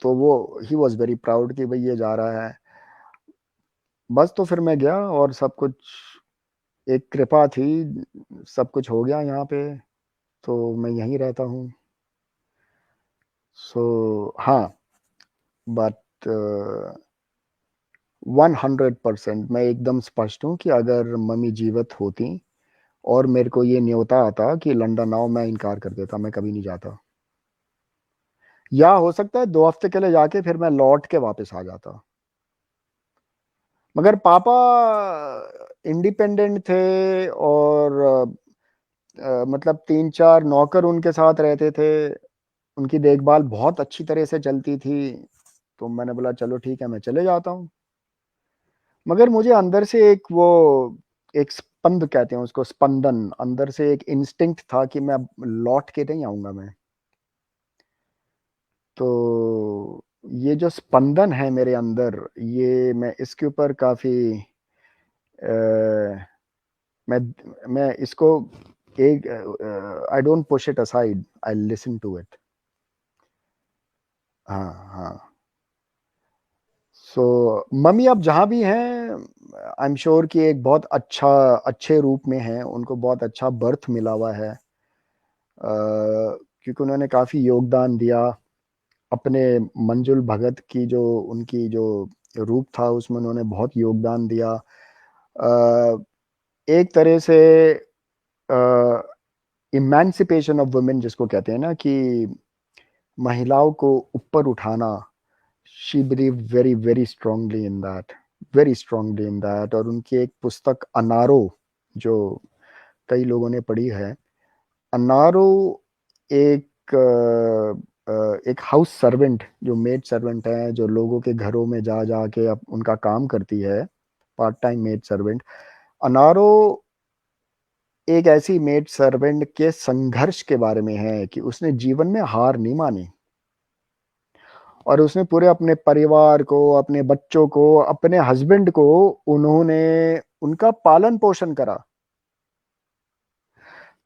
तो वो ही वॉज वेरी प्राउड कि भाई ये जा रहा है। बस तो फिर मैं गया और सब कुछ एक कृपा थी, सब कुछ हो गया यहाँ पे। तो मैं यहीं रहता हूँ। सो हाँ, बट 100% मैं एकदम स्पष्ट हूँ कि अगर मम्मी जीवित होती और मेरे को ये न्योता आता कि लंदन आओ, मैं इनकार कर देता, मैं कभी नहीं जाता। या हो सकता है 2 हफ्ते के लिए जाके फिर मैं लौट के वापस आ जाता। मगर पापा इंडिपेंडेंट थे, और मतलब 3-4 नौकर उनके साथ रहते थे, उनकी देखभाल बहुत अच्छी तरह से चलती थी। तो मैंने बोला चलो ठीक है, मैं चले जाता हूँ। मगर मुझे अंदर से एक स्पंद कहते हैं उसको, स्पंदन, अंदर से एक इंस्टिंक्ट था कि मैं अब लौट के नहीं आऊंगा मैं। तो ये जो स्पंदन है मेरे अंदर, ये मैं इसके ऊपर काफी अ, मैं मैं इसको एक I don't push it aside, I listen to it. हाँ हाँ। सो मम्मी अब जहाँ भी हैं, आई एम श्योर कि एक बहुत अच्छे रूप में हैं, उनको बहुत अच्छा बर्थ मिला हुआ है। क्योंकि उन्होंने काफ़ी योगदान दिया अपने मंजुल भगत की जो उनकी जो रूप था उसमें, उन्होंने बहुत योगदान दिया। अ, एक तरह से इमेंसिपेशन ऑफ वुमेन जिसको कहते हैं ना, कि महिलाओं को ऊपर उठाना, she believe very very strongly in that, very strongly in that. और उनकी एक पुस्तक अनारो, जो कई लोगों ने पढ़ी है, अनारो एक एक हाउस सर्वेंट, जो मेड सर्वेंट है, जो लोगों के घरों में जा जा के अब उनका काम करती है, पार्ट टाइम मेड सर्वेंट। अनारो एक ऐसी मेड सर्वेंट के संघर्ष के बारे में है कि उसने जीवन में हार नहीं मानी, और उसने पूरे अपने परिवार को, अपने बच्चों को, अपने हस्बैंड को, उन्होंने उनका पालन पोषण करा।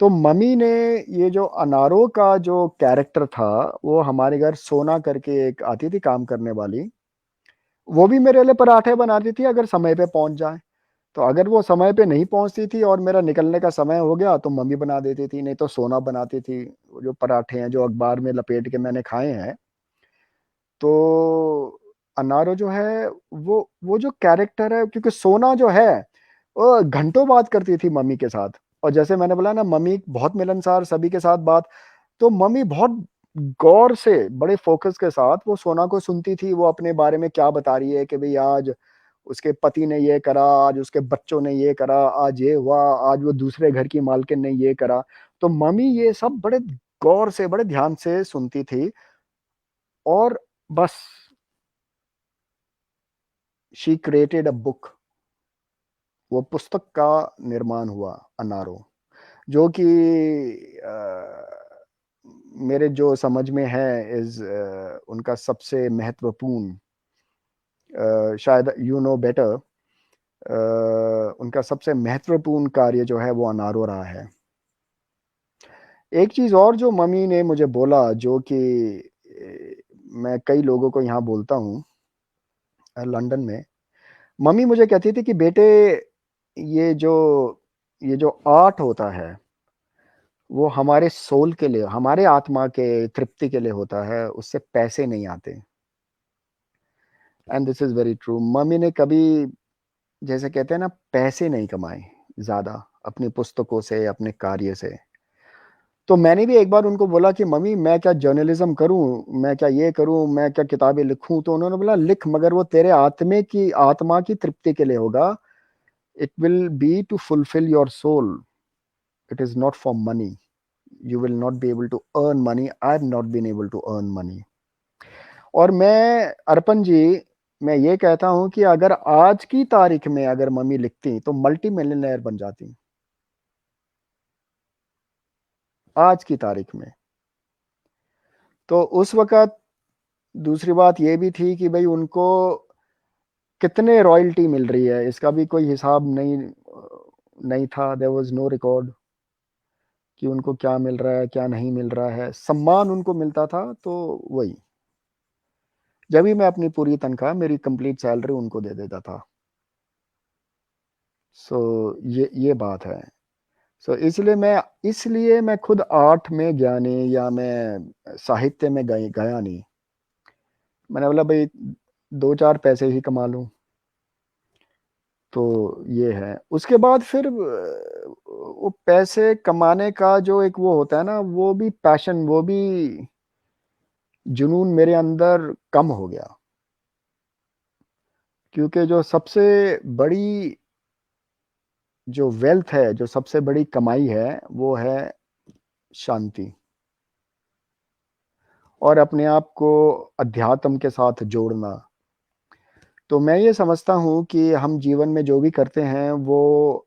तो मम्मी ने ये जो अनारो का जो कैरेक्टर था, वो हमारे घर सोना करके एक आती थी काम करने वाली, वो भी मेरे लिए पराठे बनाती थी अगर समय पे पहुंच जाए। तो अगर वो समय पे नहीं पहुंचती थी और मेरा निकलने का समय हो गया तो मम्मी बना देती थी, नहीं तो सोना बनाती थी। वो जो पराठे हैं जो अखबार में लपेट के मैंने खाए हैं, तो अनारो जो है वो जो कैरेक्टर है, क्योंकि सोना जो है वो घंटों बात करती थी मम्मी के साथ। और जैसे मैंने बोला ना, मम्मी बहुत मिलनसार, सभी के साथ बात। तो मम्मी बहुत गौर से, बड़े फोकस के साथ वो सोना को सुनती थी। वो अपने बारे में क्या बता रही है कि भाई आज उसके पति ने ये करा, आज उसके बच्चों ने ये करा, आज ये हुआ, आज वो दूसरे घर की मालकिन ने ये करा। तो मम्मी ये सब बड़े गौर से, बड़े ध्यान से सुनती थी। और बस, शी क्रिएटेड अ बुक। वो पुस्तक का निर्माण हुआ, अनारो, जो कि मेरे जो समझ में है इज उनका सबसे महत्वपूर्ण, शायद यू नो बेटर, उनका सबसे महत्वपूर्ण कार्य जो है वो अनारो रहा है। एक चीज और जो मम्मी ने मुझे बोला, जो कि मैं कई लोगों को यहाँ बोलता हूँ लंदन में। मम्मी मुझे कहती थी कि बेटे, ये जो ये जो आर्ट होता है वो हमारे सोल के लिए, हमारे आत्मा के तृप्ति के लिए होता है, उससे पैसे नहीं आते। And this is very true. Mummy ने कभी, जैसे कहते हैं ना, पैसे नहीं कमाए ज्यादा अपनी पुस्तकों से, अपने कार्य से। तो मैंने भी एक बार उनको बोला कि मम्मी मैं क्या जर्नलिज्म करूं, मैं क्या ये करूं, मैं क्या किताबें लिखूं। तो उन्होंने बोला लिख, मगर वो तेरे आत्मा की तृप्ति के लिए होगा। It will be to fulfil your soul, it is not for money. you will not be able to earn money. I've not been able to earn money. और मैं, अर्पण जी, मैं ये कहता हूं कि अगर आज की तारीख में अगर मम्मी लिखती तो मल्टी मिलियनेयर बन जाती, आज की तारीख में। तो उस वक्त दूसरी बात ये भी थी कि भाई उनको कितने रॉयल्टी मिल रही है, इसका भी कोई हिसाब नहीं नहीं था। देयर वाज नो रिकॉर्ड कि उनको क्या मिल रहा है, क्या नहीं मिल रहा है। सम्मान उनको मिलता था, तो वही, जब भी मैं अपनी पूरी तनख्वाह, मेरी कंप्लीट सैलरी उनको दे देता था। सो ये बात है। सो इसलिए मैं खुद आर्ट में गया नहीं, या मैं साहित्य में गया नहीं। मैंने बोला भाई दो चार पैसे ही कमा लूं। तो ये है। उसके बाद फिर वो पैसे कमाने का जो एक वो होता है ना, वो भी पैशन, वो भी जुनून मेरे अंदर कम हो गया। क्योंकि जो सबसे बड़ी जो वेल्थ है, जो सबसे बड़ी कमाई है, वो है शांति, और अपने आप को अध्यात्म के साथ जोड़ना। तो मैं ये समझता हूँ कि हम जीवन में जो भी करते हैं वो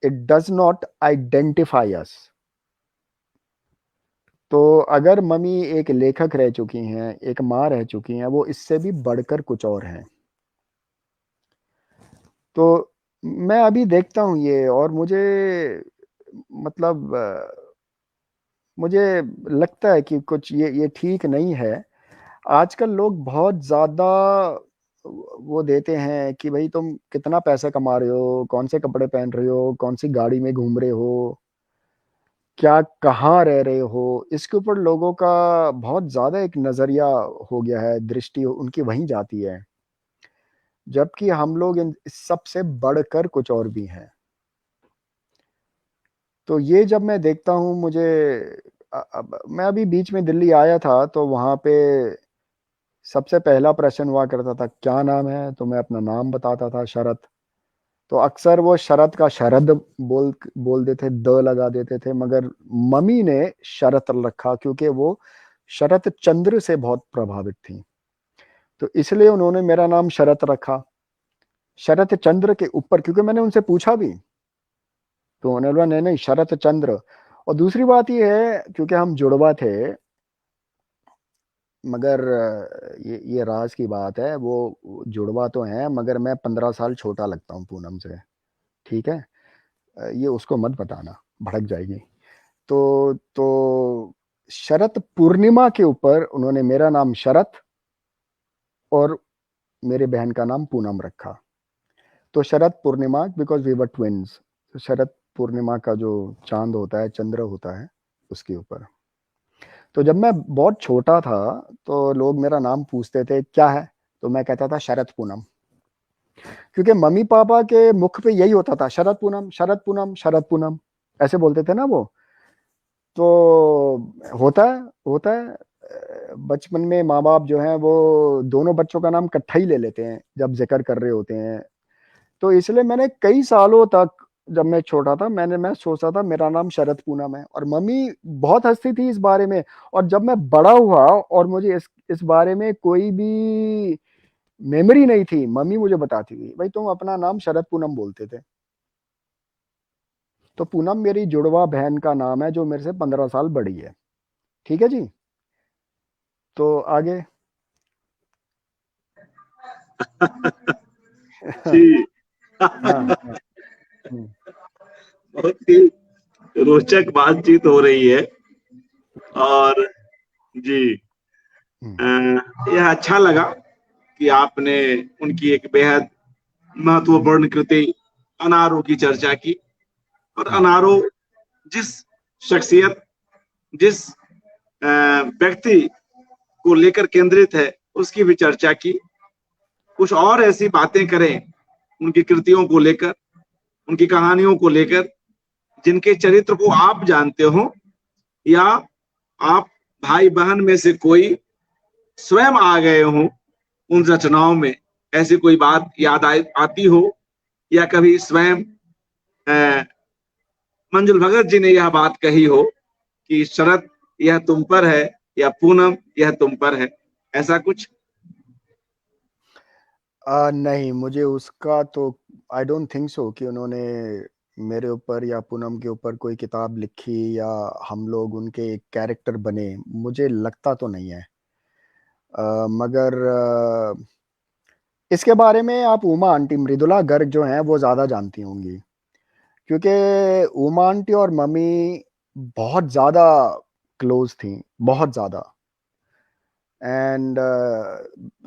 इट डज नॉट आइडेंटिफाई अस। तो अगर मम्मी एक लेखक रह चुकी हैं, एक माँ रह चुकी हैं, वो इससे भी बढ़कर कुछ और हैं। तो मैं अभी देखता हूँ ये, और मुझे, मतलब मुझे लगता है कि कुछ ये ठीक नहीं है। आजकल लोग बहुत ज्यादा वो देते हैं कि भाई तुम कितना पैसा कमा रहे हो, कौन से कपड़े पहन रहे हो, कौन सी गाड़ी में घूम रहे हो, क्या कहाँ रह रहे हो। इसके ऊपर लोगों का बहुत ज्यादा एक नजरिया हो गया है, दृष्टि उनकी वहीं जाती है। जबकि हम लोग इन सबसे बढ़कर कुछ और भी हैं। तो ये जब मैं देखता हूँ, मुझे मैं अभी बीच में दिल्ली आया था, तो वहां पे सबसे पहला प्रश्न हुआ करता था क्या नाम है, तो मैं अपना नाम बताता था, शरत। तो अक्सर वो शरत का शरद बोल देते, द लगा देते थे। मगर मम्मी ने शरत रखा, क्योंकि वो शरत चंद्र से बहुत प्रभावित थी। तो इसलिए उन्होंने मेरा नाम शरत रखा, शरत चंद्र के ऊपर। क्योंकि मैंने उनसे पूछा भी, तो उन्होंने बोला नहीं नहीं, शरत चंद्र। और दूसरी बात ये है, क्योंकि हम जुड़वा थे, मगर ये राज की बात है, वो जुड़वा तो हैं, मगर मैं 15 साल छोटा लगता हूँ पूनम से। ठीक है, ये उसको मत बताना, भड़क जाएगी। तो शरत पूर्णिमा के ऊपर उन्होंने मेरा नाम शरत और मेरे बहन का नाम पूनम रखा। तो Sharad Purnima, because we were twins. Sharad Purnima का जो चांद होता है, चंद्र होता है, उसके ऊपर। तो जब मैं बहुत छोटा था तो लोग मेरा नाम पूछते थे क्या है, तो मैं कहता था शरद पूनम, क्योंकि मम्मी पापा के मुख पे यही होता था, शरद पूनम शरद पूनम शरद पूनम, ऐसे बोलते थे ना वो। तो होता है बचपन में माँ बाप जो हैं वो दोनों बच्चों का नाम इकट्ठा ही ले लेते हैं जब जिक्र कर रहे होते हैं। तो इसलिए मैंने कई सालों तक, जब मैं छोटा था, मैं सोचता था मेरा नाम शरद पूनम है, और मम्मी बहुत हंसती थी इस बारे में। और जब मैं बड़ा हुआ और मुझे इस बारे में कोई भी मेमोरी नहीं थी, मम्मी मुझे बताती थी भाई तुम अपना नाम शरद पूनम बोलते थे। तो पूनम मेरी जुड़वा बहन का नाम है जो मेरे से 15 साल बड़ी है। ठीक है जी। तो आगे। हाँ जी। हाँ। हम्म, बहुत ही रोचक बातचीत हो रही है। और जी, हम्म, यह अच्छा लगा कि आपने उनकी एक बेहद महत्वपूर्ण कृति अनारों की चर्चा की। और हम्म, अनारो जिस शख्सियत, जिस व्यक्ति को लेकर केंद्रित है, उसकी भी चर्चा की। कुछ और ऐसी बातें करें उनकी कृतियों को लेकर, उनकी कहानियों को लेकर, जिनके चरित्र को आप जानते हो, या आप भाई बहन में से कोई स्वयं आ गए हो उन रचनाओं में। ऐसी कोई बात याद आती हो, या कभी स्वयं अ, मंजुल भगत जी ने यह बात कही हो कि शरद यह तुम पर है, या पूनम यह तुम पर है, ऐसा कुछ? नहीं, मुझे उसका तो आई डोंट थिंक सो कि उन्होंने मेरे ऊपर या पूनम के ऊपर कोई किताब लिखी या हम लोग उनके कैरेक्टर बने, मुझे लगता तो नहीं है। मगर इसके बारे में आप उमा आंटी, मृदुला गर्ग जो हैं वो ज़्यादा जानती होंगी, क्योंकि उमा आंटी और मम्मी बहुत ज़्यादा क्लोज थी, बहुत ज़्यादा। एंड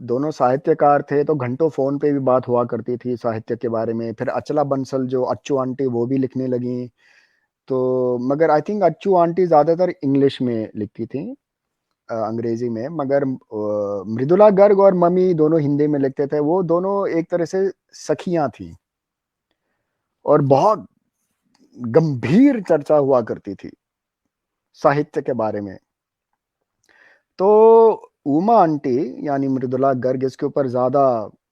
दोनों साहित्यकार थे, तो घंटों फोन पे भी बात हुआ करती थी साहित्य के बारे में। फिर अचला बंसल जो अच्चू आंटी, वो भी लिखने लगी। तो मगर आई थिंक अच्चू आंटी ज़्यादातर इंग्लिश में लिखती थी, अंग्रेजी में। मगर मृदुला गर्ग और मम्मी दोनों हिंदी में लिखते थे। वो दोनों एक तरह से सखियां थी, और बहुत गंभीर चर्चा हुआ करती थी साहित्य के बारे में। तो उमा आंटी यानी मृदुला गर्ग इसके ऊपर ज्यादा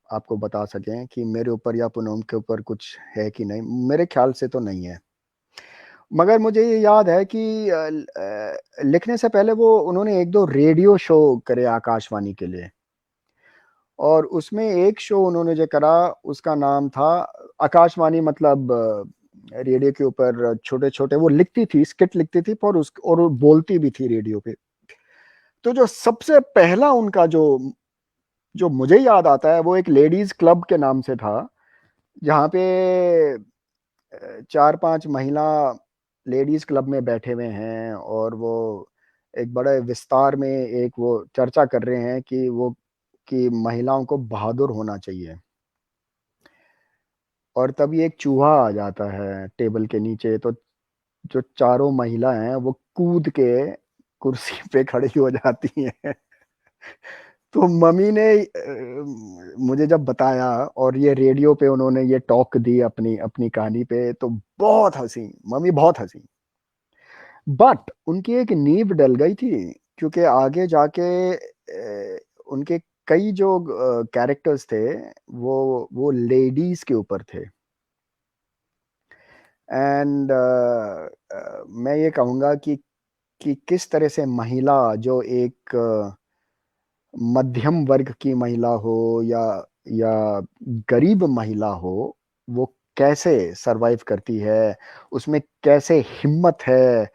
आपको बता सकें कि मेरे ऊपर या पूनम के ऊपर कुछ है कि नहीं, मेरे ख्याल से तो नहीं है। मगर मुझे ये याद है कि लिखने से पहले वो उन्होंने एक दो रेडियो शो करे आकाशवाणी के लिए, और उसमें एक शो उन्होंने जो करा उसका नाम था आकाशवाणी, मतलब रेडियो के ऊपर छोटे छोटे वो लिखती थी, स्किट लिखती थी, और वो बोलती भी थी रेडियो पे। तो जो सबसे पहला उनका जो जो मुझे याद आता है वो एक लेडीज क्लब के नाम से था, जहाँ पे 4-5 महिला लेडीज क्लब में बैठे हुए हैं, और वो एक बड़े विस्तार में एक वो चर्चा कर रहे हैं कि वो कि महिलाओं को बहादुर होना चाहिए। और तभी एक चूहा आ जाता है टेबल के नीचे, तो जो चारों महिला हैं वो कूद के कुर्सी पे खड़ी हो जाती हैं। तो मम्मी ने मुझे जब बताया, और ये रेडियो पे उन्होंने ये टॉक दी अपनी अपनी कहानी पे, तो बहुत हंसी, मम्मी बहुत हंसी। बट उनकी एक नींव डल गई थी, क्योंकि आगे जाके उनके कई जो कैरेक्टर्स थे वो लेडीज के ऊपर थे। एंड मैं ये कहूँगा कि किस तरह से महिला जो एक मध्यम वर्ग की महिला हो या गरीब महिला हो, वो कैसे सरवाइव करती है, उसमें कैसे हिम्मत है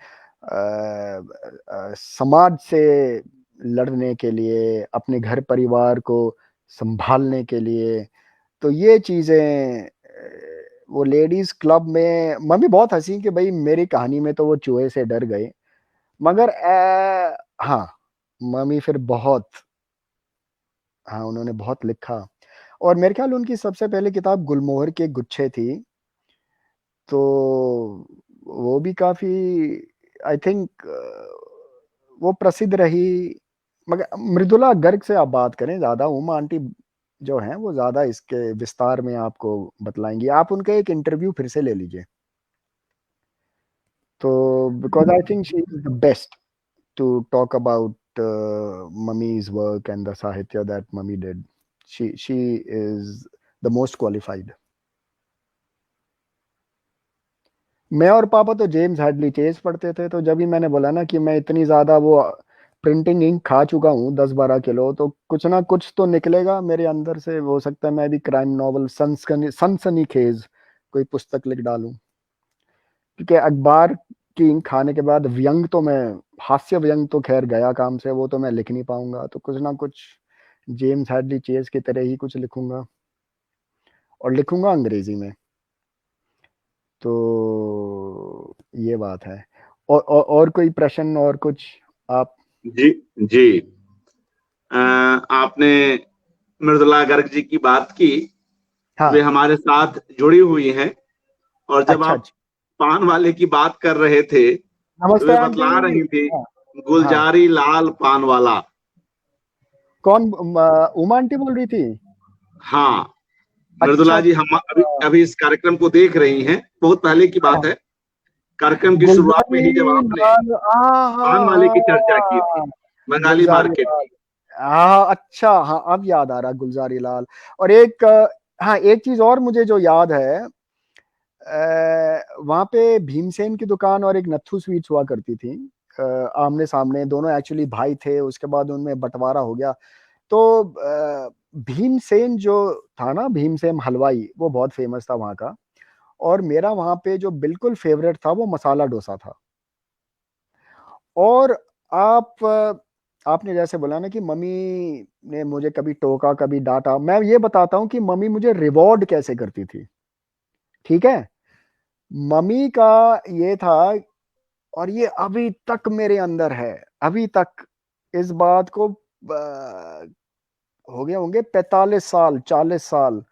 समाज से लड़ने के लिए, अपने घर परिवार को संभालने के लिए। तो ये चीजें वो लेडीज क्लब में मम्मी बहुत हंसी कि भाई मेरी कहानी में तो वो चूहे से डर गए। मगर हाँ, मम्मी फिर बहुत, हाँ उन्होंने बहुत लिखा। और मेरे ख्याल उनकी सबसे पहले किताब गुलमोहर के गुच्छे थी। तो वो भी काफी, आई थिंक वो प्रसिद्ध रही। मगर मृदुला गर्ग से आप बात करें, ज्यादा उमा आंटी जो हैं वो ज्यादा इसके विस्तार में आपको बतलाएंगी। आप उनका एक इंटरव्यू फिर से ले लीजिए। तो because I think she is the best to talk about Mummy's work and the sahitya that Mummy did. She is the most qualified. मैं और पापा तो जेम्स हैडली चेज पढ़ते थे, तो जब भी मैंने बोला ना कि मैं इतनी ज्यादा वो प्रिंटिंग इंक खा चुका हूँ 10-12 किलो, तो कुछ ना कुछ तो निकलेगा मेरे अंदर से। हो सकता है मैं भी क्राइम नॉवल सनसनी खेज कोई पुस्तक लिख डालूं, क्योंकि अखबार की इंक खाने के बाद व्यंग तो मैं, हास्य व्यंग तो खैर गया काम से, वो तो मैं लिख नहीं पाऊंगा। तो कुछ ना कुछ जेम्स हैडली चेज की तरह ही कुछ लिखूंगा, और लिखूंगा अंग्रेजी में। तो ये बात है। और कोई प्रश्न और कुछ आप? जी जी। आपने मृदुला गर्ग जी की बात की, वे हाँ। हमारे साथ जुड़ी हुई हैं। और जब अच्छा आप अच्छा। पान वाले की बात कर रहे थे तो नमस्ते वे आंटी। बतला रही थी, हाँ हाँ। गुलजारी लाल पान वाला। कौन, उमा आंटी बोल रही थी? हाँ, अच्छा मृदुला जी हम अभी अच्छा। अभी इस कार्यक्रम को देख रही हैं, बहुत पहले की हाँ, बात है। कार्यक्रम की शुरुआत में गुलजारी ही जब आपने लाल, हाँ पान वाले की हाँ चर्चा की थी, हाँ, बंगाली गुलजारी मार्केट लाल। की। हाँ अच्छा, हाँ अब याद आ रहा गुलजारी लाल। और एक हाँ, एक चीज और मुझे जो याद है, वहां पे भीमसेन की दुकान और एक नथु स्वीट्स हुआ करती थी, आमने सामने। दोनों एक्चुअली भाई थे, उसके बाद उनमें बंटवारा हो गया। तो भीमसेन जो था ना, भीमसेन हलवाई, वो बहुत फेमस था वहाँ का। और मेरा वहाँ पे जो बिल्कुल फेवरेट था वो मसाला डोसा था। और आप आपने जैसे बोला ना कि मम्मी ने मुझे कभी टोका कभी डांटा, मैं ये बताता हूँ कि मम्मी मुझे रिवॉर्ड कैसे करती थी। ठीक है, मम्मी का ये था, और ये अभी तक मेरे अंदर है, अभी तक। इस बात को हो गए होंगे 45 साल, 40 साल।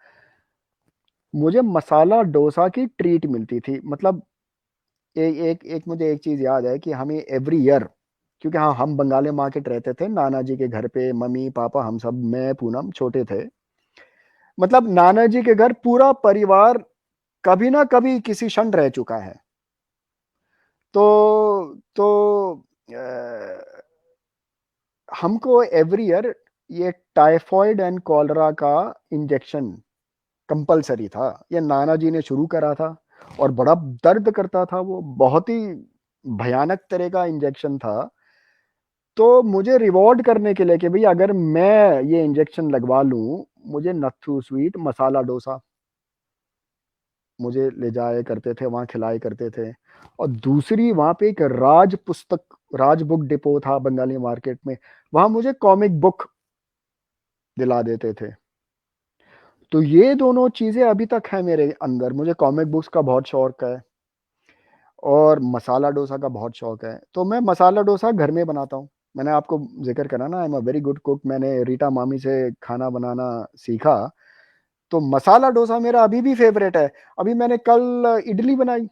मुझे मसाला डोसा की ट्रीट मिलती थी। मतलब एक मुझे एक चीज याद है कि हमें एवरी ईयर, क्योंकि हाँ हम बंगाली मार्केट रहते थे नाना जी के घर पे, मम्मी पापा हम सब, मैं पूनम छोटे थे। मतलब नाना जी के घर पूरा परिवार कभी ना कभी किसी क्षण रह चुका है। तो हमको एवरी ईयर ये टाइफॉइड एंड कॉलरा का इंजेक्शन कंपलसरी था। ये नाना जी ने शुरू करा था, और बड़ा दर्द करता था वो, बहुत ही भयानक तरह का इंजेक्शन था। तो मुझे रिवॉर्ड करने के लिए कि भाई अगर मैं ये इंजेक्शन लगवा लूं, मुझे नथु स्वीट मसाला डोसा मुझे ले जाया करते थे, वहां खिलाए करते थे। और दूसरी वहां पे एक राज पुस्तक, राज बुक डिपो था बंगाली मार्केट में, वहां मुझे कॉमिक बुक दिला देते थे। तो ये दोनों चीजें अभी तक है मेरे अंदर। मुझे कॉमिक बुक्स का बहुत शौक है, और मसाला डोसा का बहुत शौक है। तो मैं मसाला डोसा घर में बनाता हूँ। मैंने आपको जिक्र करा ना, I am a very good cook, मैंने रीटा मामी से खाना बनाना सीखा। तो मसाला डोसा मेरा अभी भी फेवरेट है। अभी मैंने कल इडली बनाई।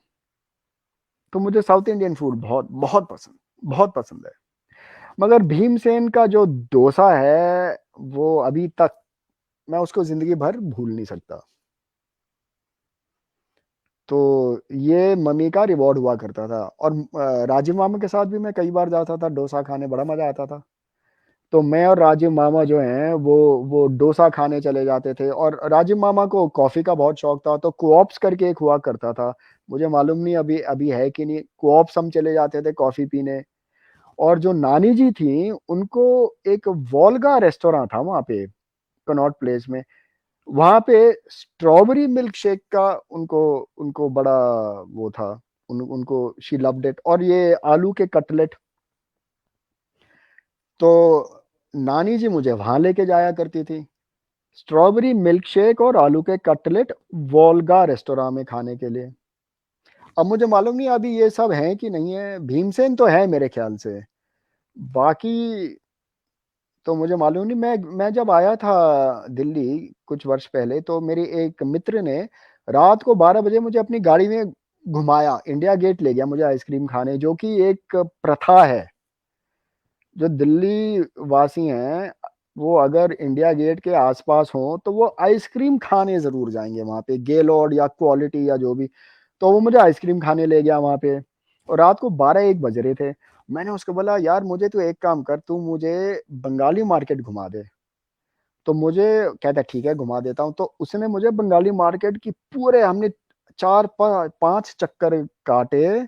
तो मुझे साउथ इंडियन फूड बहुत बहुत पसंद, बहुत पसंद है। मगर भीमसेन का जो डोसा है, वो अभी तक मैं उसको जिंदगी भर भूल नहीं सकता। तो ये मम्मी का रिवॉर्ड हुआ करता था। और राजीव मामा के साथ भी मैं कई बार जाता था डोसा खाने, बड़ा मजा आता था। तो मैं और राजीव मामा जो हैं वो डोसा खाने चले जाते थे। और राजीव मामा को कॉफी का बहुत शौक था, तो कोऑप्स करके एक हुआ करता था, मुझे मालूम नहीं अभी अभी है कि नहीं। कोऑप्स हम चले जाते थे कॉफी पीने। और जो नानी जी थी उनको एक वोल्गा रेस्टोरेंट था वहां पे, कनॉट प्लेस में। वहां पे स्ट्रॉबेरी मिल्क शेक का उनको उनको बड़ा वो था। उनको शी लव्ड इट। और ये आलू के कटलेट, तो नानी जी मुझे वहां लेके जाया करती थी, स्ट्रॉबेरी मिल्क शेक और आलू के कटलेट वोल्गा रेस्टोरेंट में खाने के लिए। अब मुझे मालूम नहीं अभी ये सब है कि नहीं है। भीमसेन तो है मेरे ख्याल से, बाकी तो मुझे मालूम नहीं। मैं जब आया था दिल्ली कुछ वर्ष पहले, तो मेरी एक मित्र ने रात को 12 बजे मुझे अपनी गाड़ी में घुमाया, इंडिया गेट ले गया मुझे आइसक्रीम खाने, जो कि एक प्रथा है। जो दिल्ली वासी हैं वो अगर इंडिया गेट के आसपास हो तो वो आइसक्रीम खाने जरूर जाएंगे वहां पे, गेलॉर्ड या क्वालिटी या जो भी। तो वो मुझे आइसक्रीम खाने ले गया वहां पे, और रात को 12-1 बज रहे थे। मैंने उसको बोला यार मुझे तो एक काम कर, तू मुझे बंगाली मार्केट घुमा दे। तो मुझे कहता ठीक है घुमा देता हूँ। तो उसने मुझे बंगाली मार्केट की पूरे, हमने 4-5 चक्कर काटे,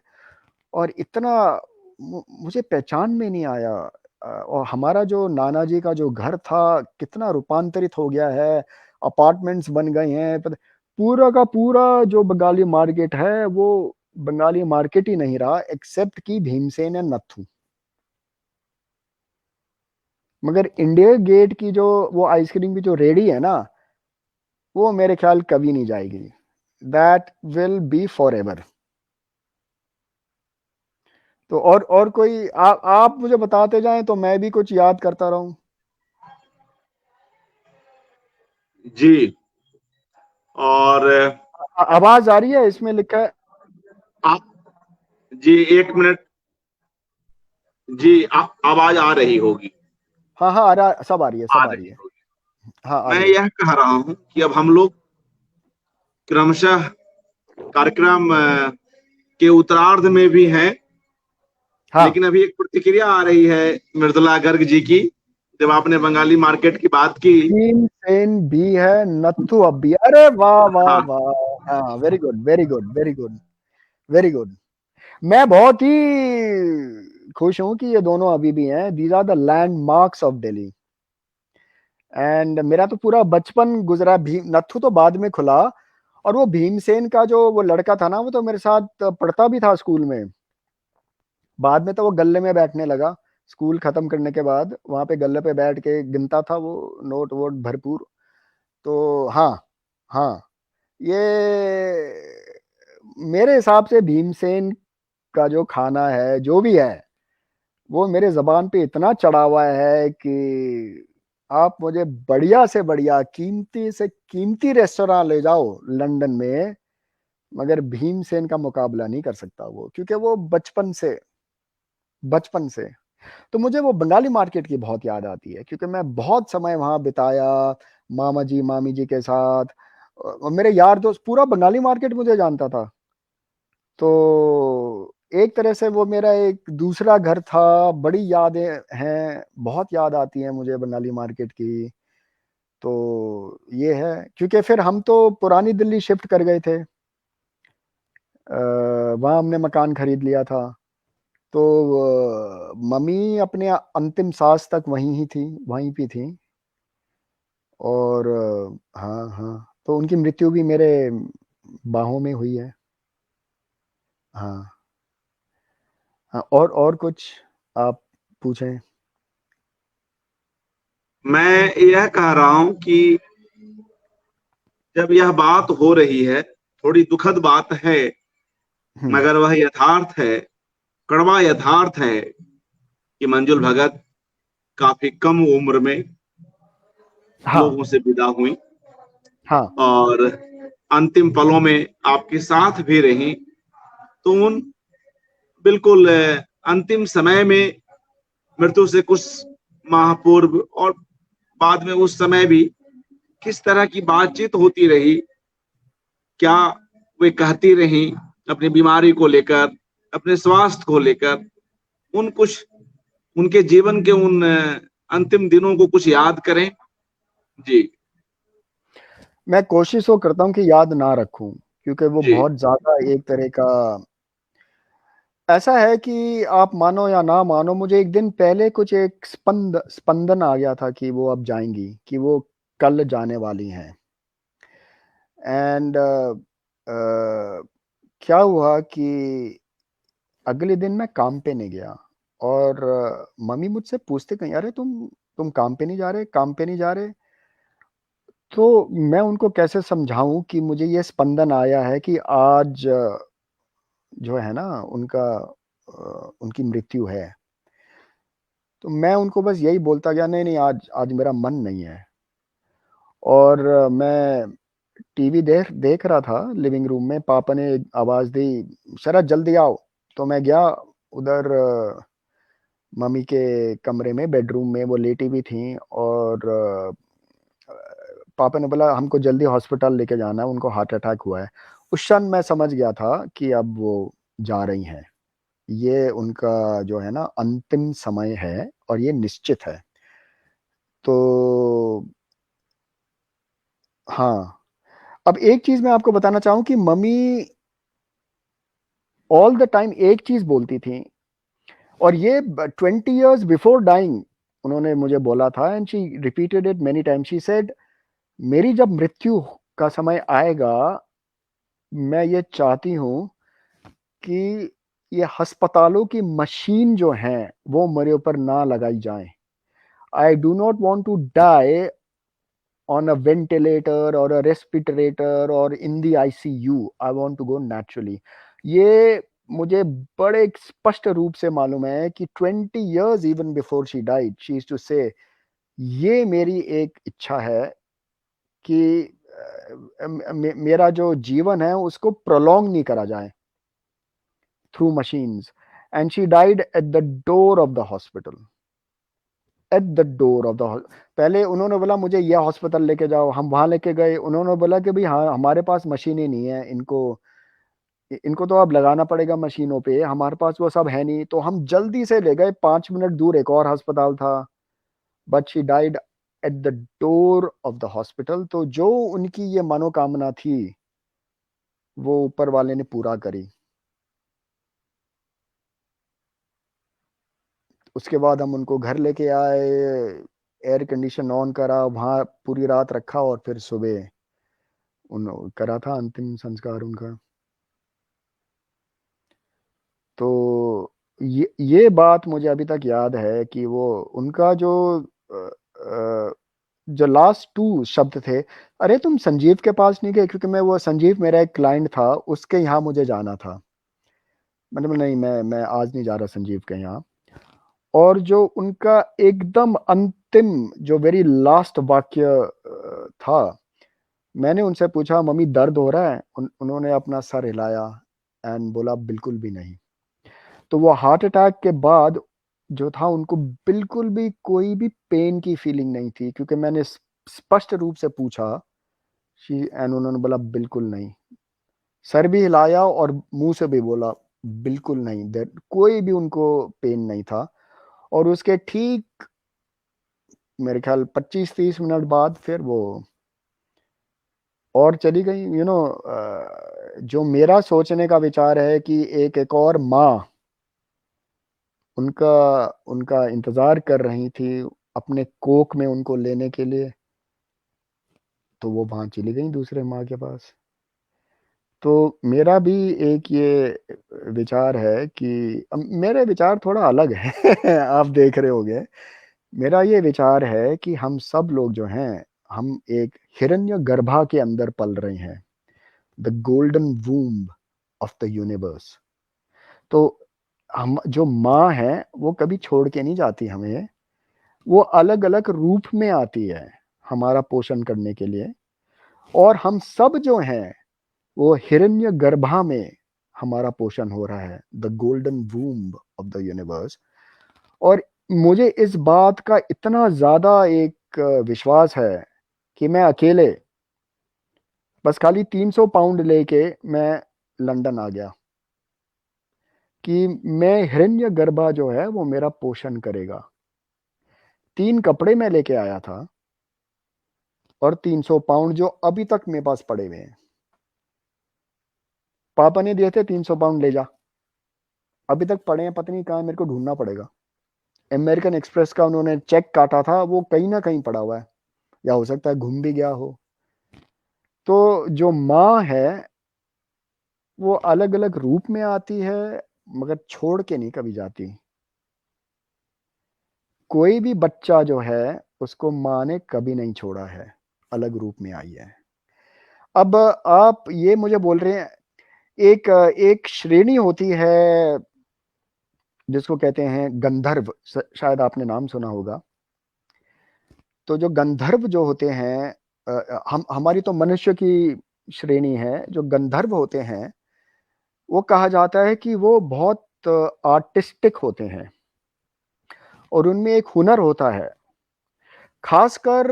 और इतना मुझे पहचान में नहीं आया। और हमारा जो नाना जी का जो घर था कितना रूपांतरित हो गया है, अपार्टमेंट्स बन गए हैं। पूरा का पूरा जो बंगाली मार्केट है वो बंगाली मार्केट ही नहीं रहा, एक्सेप्ट कि भीमसेन एंड नथु। मगर इंडिया गेट की जो वो आइसक्रीम की जो रेडी है ना, वो मेरे ख्याल कभी नहीं जाएगी। That will be for ever. तो और कोई आप मुझे बताते जाएं तो मैं भी कुछ याद करता रहूं। जी। और आवाज आ रही है, इसमें लिखा है। आप, जी एक मिनट, जी आवाज आ रही होगी। हाँ हाँ, आ रहा, सब आ रही है, आ सब आ रही रही है। होगी। हाँ आ मैं रही है। यह कह रहा हूं कि अब हम लोग क्रमशः कार्यक्रम के उत्तरार्ध में भी हैं, हाँ, लेकिन अभी एक प्रतिक्रिया आ रही है मृदुला गर्ग जी की, जब आपने बंगाली मार्केट की बात की। भीमसेन भी है, नत्थु अब भी, अरे वाह वाह हाँ। वाह, हाँ very good very good very good very good. मैं बहुत ही खुश हूं कि ये दोनों अभी भी हैं। These are the landmarks of Delhi. And मेरा तो पूरा बचपन गुजरा, भीम नत्थु तो बाद में खुला। और वो भीमसेन का जो वो लड़का था ना, वो तो मेरे साथ पढ़ता भी था स्कूल में। बाद में तो वो गल्ले में बैठने लगा, स्कूल खत्म करने के बाद वहां पे गल्ले पे बैठ के गिनता था वो नोट वोट भरपूर। तो हाँ, हाँ, ये मेरे हिसाब से भीमसेन का जो खाना है जो भी है, वो मेरे जबान पे इतना चढ़ा हुआ है कि आप मुझे बढ़िया से बढ़िया कीमती से कीमती रेस्टोरेंट ले जाओ लंदन में, मगर भीमसेन का मुकाबला नहीं कर सकता वो, क्योंकि वो बचपन से। तो मुझे वो बंगाली मार्केट की बहुत याद आती है, क्योंकि मैं बहुत समय वहां बिताया मामा जी मामी जी के साथ। और मेरे यार दोस्त पूरा बंगाली मार्केट मुझे जानता था। तो एक तरह से वो मेरा एक दूसरा घर था। बड़ी यादें हैं, बहुत याद आती हैं मुझे बंगाली मार्केट की। तो ये है, क्योंकि फिर हम तो पुरानी दिल्ली शिफ्ट कर गए थे। वहाँ हमने मकान खरीद लिया था। तो मम्मी अपने अंतिम सांस तक वहीं ही थी, वहीं पे थी। और हाँ हाँ, तो उनकी मृत्यु भी मेरे बाहों में हुई है। हाँ हाँ, और कुछ आप पूछें। मैं यह कह रहा हूं कि जब यह बात हो रही है, थोड़ी दुखद बात है, हम्म। मगर वह यथार्थ है, कड़वा यथार्थ है कि मंजुल भगत काफी कम उम्र में हम हाँ लोगों से विदा हुई, हाँ और अंतिम पलों में आपके साथ भी रही। तो उन बिल्कुल अंतिम समय में, मृत्यु से कुछ माह पूर्व और बाद में, उस समय भी किस तरह की बातचीत होती रही, क्या वे कहती रही अपनी बीमारी को लेकर, अपने स्वास्थ्य को लेकर, उन कुछ उनके जीवन के उन अंतिम दिनों को कुछ याद करें। जी। मैं कोशिश वो करता हूँ कि याद ना रखूं, क्योंकि वो जी। बहुत ज्यादा एक तरह का ऐसा है कि आप मानो या ना मानो, मुझे एक दिन पहले कुछ एक स्पंदन आ गया था कि वो अब जाएंगी, कि वो कल जाने वाली हैं। एंड क्या हुआ कि अगले दिन मैं काम पे नहीं गया। और मम्मी मुझसे पूछते कहीं, अरे तुम काम पे नहीं जा रहे, काम पे नहीं जा रहे। तो मैं उनको कैसे समझाऊं कि मुझे ये स्पंदन आया है कि आज जो है ना उनका उनकी मृत्यु है। तो मैं उनको बस यही बोलता गया, नहीं नहीं, आज आज मेरा मन नहीं है। और मैं टीवी देख देख रहा था लिविंग रूम में, पापा ने आवाज दी, शरद जल्दी आओ। तो मैं गया उधर। मम्मी के कमरे में, बेडरूम में वो लेटी हुई थी, और पापा ने बोला हमको जल्दी हॉस्पिटल लेके जाना है, उनको हार्ट अटैक हुआ है। उस क्षण मैं समझ गया था कि अब वो जा रही हैं, ये उनका जो है ना अंतिम समय है, और ये निश्चित है। तो हाँ, अब एक चीज मैं आपको बताना चाहूं कि मम्मी ऑल द टाइम एक चीज बोलती थी, और ये 20 years बिफोर डाइंग उन्होंने मुझे बोला था, and she repeated it many time. She said, मेरी जब मृत्यु का समय आएगा, मैं ये चाहती हूं कि ये अस्पतालों की मशीन जो हैं वो मेरे ऊपर ना लगाई जाए। I do not want to die on a ventilator or a respirator or in the ICU. I want to go naturally. ये मुझे बड़े स्पष्ट रूप से मालूम है कि 20 years even before she died, she used to say, ये मेरी एक इच्छा है कि मेरा जो जीवन है उसको प्रोलॉन्ग नहीं करा जाए through machines. And she died at the door of the hospital. At the door of the, पहले उन्होंने बोला मुझे यह हॉस्पिटल लेके जाओ, हम वहां लेके गए, उन्होंने बोला कि भाई हाँ हमारे पास मशीनें नहीं है, इनको इनको तो अब लगाना पड़ेगा मशीनों पे, हमारे पास वो सब है नहीं। तो हम जल्दी से ले गए, 5 मिनट दूर एक और अस्पताल था, but she died at the door of the hospital. तो जो उनकी ये मनोकामना थी वो ऊपर वाले ने पूरा करी। उसके बाद हम उनको घर लेके आए, एयर कंडीशन ऑन करा, वहां पूरी रात रखा, और फिर सुबह उन करा था अंतिम संस्कार उनका। तो ये बात मुझे अभी तक याद है कि वो उनका जो अ, अ, जो लास्ट 2 शब्द थे, अरे तुम संजीव के पास नहीं गए, क्योंकि मैं वो संजीव मेरा एक क्लाइंट था, उसके यहाँ मुझे जाना था। मतलब नहीं, मैं आज नहीं जा रहा संजीव के यहाँ। और जो उनका एकदम अंतिम जो वेरी लास्ट वाक्य था, मैंने उनसे पूछा मम्मी दर्द हो रहा है? उन्होंने अपना सर हिलाया एंड बोला बिल्कुल भी नहीं। तो वो हार्ट अटैक के बाद जो था, उनको बिल्कुल भी कोई भी पेन की फीलिंग नहीं थी, क्योंकि मैंने स्पष्ट रूप से पूछा, शी एंड उन्होंने बोला बिल्कुल नहीं। सर भी हिलाया और मुंह से भी बोला बिल्कुल नहीं, दैट कोई भी उनको पेन नहीं था। और उसके ठीक मेरे ख्याल 25-30 मिनट बाद फिर वो और चली गई। जो मेरा सोचने का विचार है कि एक और माँ उनका उनका इंतजार कर रही थी अपने कोख में उनको लेने के लिए, तो वो वहां चली गई दूसरे माँ के पास। तो मेरा भी एक ये विचार है कि मेरे विचार थोड़ा अलग है आप देख रहे होंगे। मेरा ये विचार है कि हम सब लोग जो हैं, हम एक हिरण्य गर्भा के अंदर पल रहे हैं, the golden womb of the universe. तो हम जो माँ है वो कभी छोड़ के नहीं जाती हमें, वो अलग अलग रूप में आती है हमारा पोषण करने के लिए। और हम सब जो हैं वो हिरण्य गर्भा में हमारा पोषण हो रहा है, the golden womb of the universe. और मुझे इस बात का इतना ज्यादा एक विश्वास है कि मैं अकेले बस खाली 300 पाउंड लेके मैं लंदन आ गया, कि मैं हिरण्य गर्भा जो है वो मेरा पोषण करेगा। 3 कपड़े मैं लेके आया था, और 300 पाउंड जो अभी तक मेरे पास पड़े हुए हैं। पापा ने दिए थे 300 पाउंड ले जा, अभी तक पड़े हैं, पता नहीं कहाँ है, मेरे को ढूंढना पड़ेगा। अमेरिकन एक्सप्रेस का उन्होंने चेक काटा था, वो कहीं ना कहीं पड़ा हुआ है, या हो सकता है घूम भी गया हो। तो जो माँ है वो अलग अलग रूप में आती है, मगर छोड़ के नहीं कभी जाती। कोई भी बच्चा जो है उसको माँ ने कभी नहीं छोड़ा है, अलग रूप में आई है। अब आप ये मुझे बोल रहे हैं, एक एक श्रेणी होती है जिसको कहते हैं गंधर्व, शायद आपने नाम सुना होगा। तो जो गंधर्व जो होते हैं, हम हमारी तो मनुष्य की श्रेणी है, जो गंधर्व होते हैं वो कहा जाता है कि वो बहुत आर्टिस्टिक होते हैं। और उनमें एक हुनर होता है, खासकर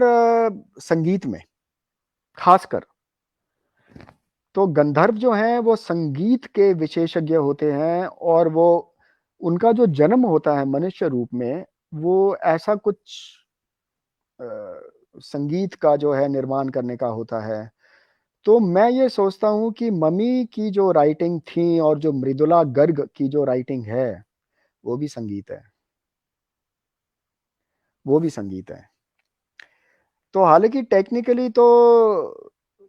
संगीत में, खासकर तो गंधर्व जो हैं वो संगीत के विशेषज्ञ होते हैं, और वो उनका जो जन्म होता है मनुष्य रूप में, वो ऐसा कुछ संगीत का जो है निर्माण करने का होता है। तो मैं ये सोचता हूँ कि मम्मी की जो राइटिंग थी और जो मृदुला गर्ग की जो राइटिंग है, वो भी संगीत है, वो भी संगीत है। तो हालांकि टेक्निकली तो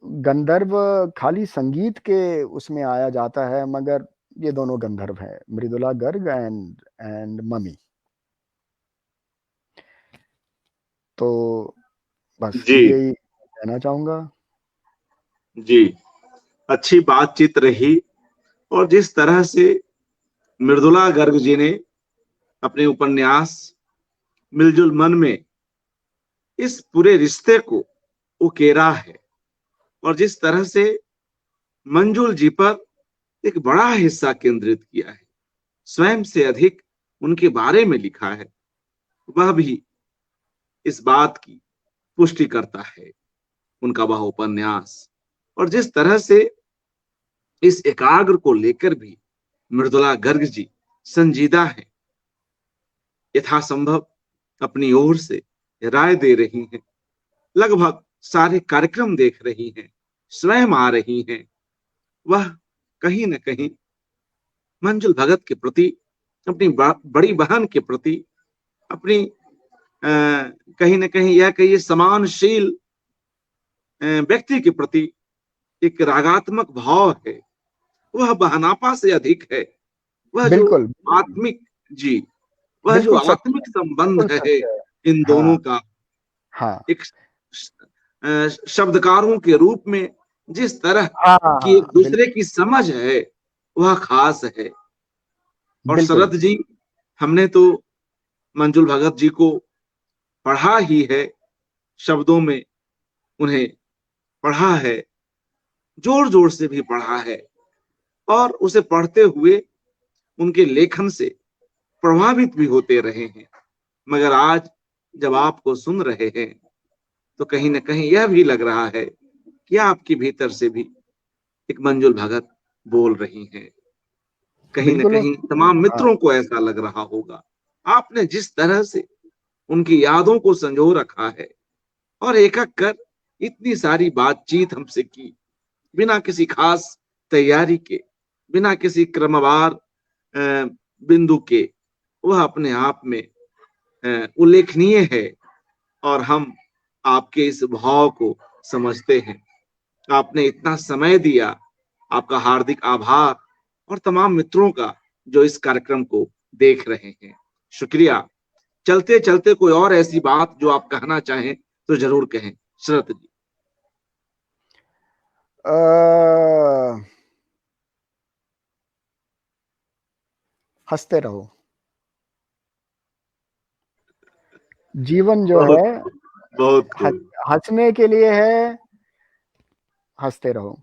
गंधर्व खाली संगीत के उसमें आया जाता है, मगर ये दोनों गंधर्व हैं, मृदुला गर्ग एंड मम्मी। तो बस जी यही कहना चाहूंगा। जी, अच्छी बातचीत रही। और जिस तरह से मृदुला गर्ग जी ने अपने उपन्यास मिलजुल मन में इस पूरे रिश्ते को उकेरा है, और जिस तरह से मंजुल जी पर एक बड़ा हिस्सा केंद्रित किया है, स्वयं से अधिक उनके बारे में लिखा है, वह भी इस बात की पुष्टि करता है, उनका वह उपन्यास। और जिस तरह से इस एकाग्र को लेकर भी मृदुला गर्ग जी संजीदा है, यथासंभव अपनी ओर से राय दे रही हैं, लगभग सारे कार्यक्रम देख रही हैं, स्वयं आ रही हैं, वह कहीं न कहीं मंजुल भगत के प्रति, अपनी बड़ी बहन के प्रति, अपनी कहीं न कहीं यह कहिए समानशील व्यक्ति के प्रति एक रागात्मक भाव है। वह बहनापा से अधिक है, वह जो बिल्कुल आत्मिक, जी, वह जो बिल्कुल सच है, आत्मिक बिल्कुल संबंध है सच है। इन हाँ दोनों का, हाँ एक शब्दकारों के रूप में जिस तरह हाँ हाँ की एक हाँ, दूसरे की समझ है, वह खास है। और बिल्कुल शरद जी, हमने तो मंजुल भगत जी को पढ़ा ही है, शब्दों में उन्हें पढ़ा है, जोर जोर से भी पढ़ा है, और उसे पढ़ते हुए उनके लेखन से प्रभावित भी होते रहे हैं। मगर आज जब आपको सुन रहे हैं तो कहीं ना कहीं यह भी लग रहा है कि आपके भीतर से भी एक मंजुल भगत बोल रही हैं। कहीं ना बिल्कुल। कहीं तमाम हाँ मित्रों को ऐसा लग रहा होगा। आपने जिस तरह से उनकी यादों को संजो रखा है और एक एक कर इतनी सारी बातचीत हमसे की, बिना किसी खास तैयारी के, बिना किसी क्रमवार बिंदु के, वह अपने आप में उल्लेखनीय है। और हम आपके इस भाव को समझते हैं। आपने इतना समय दिया, आपका हार्दिक आभार, और तमाम मित्रों का जो इस कार्यक्रम को देख रहे हैं, शुक्रिया। चलते चलते कोई और ऐसी बात जो आप कहना चाहें तो जरूर कहें शरत जी। हंसते रहो, जीवन जो बहुत है बहुत खूब, हंसने के लिए है, हंसते रहो।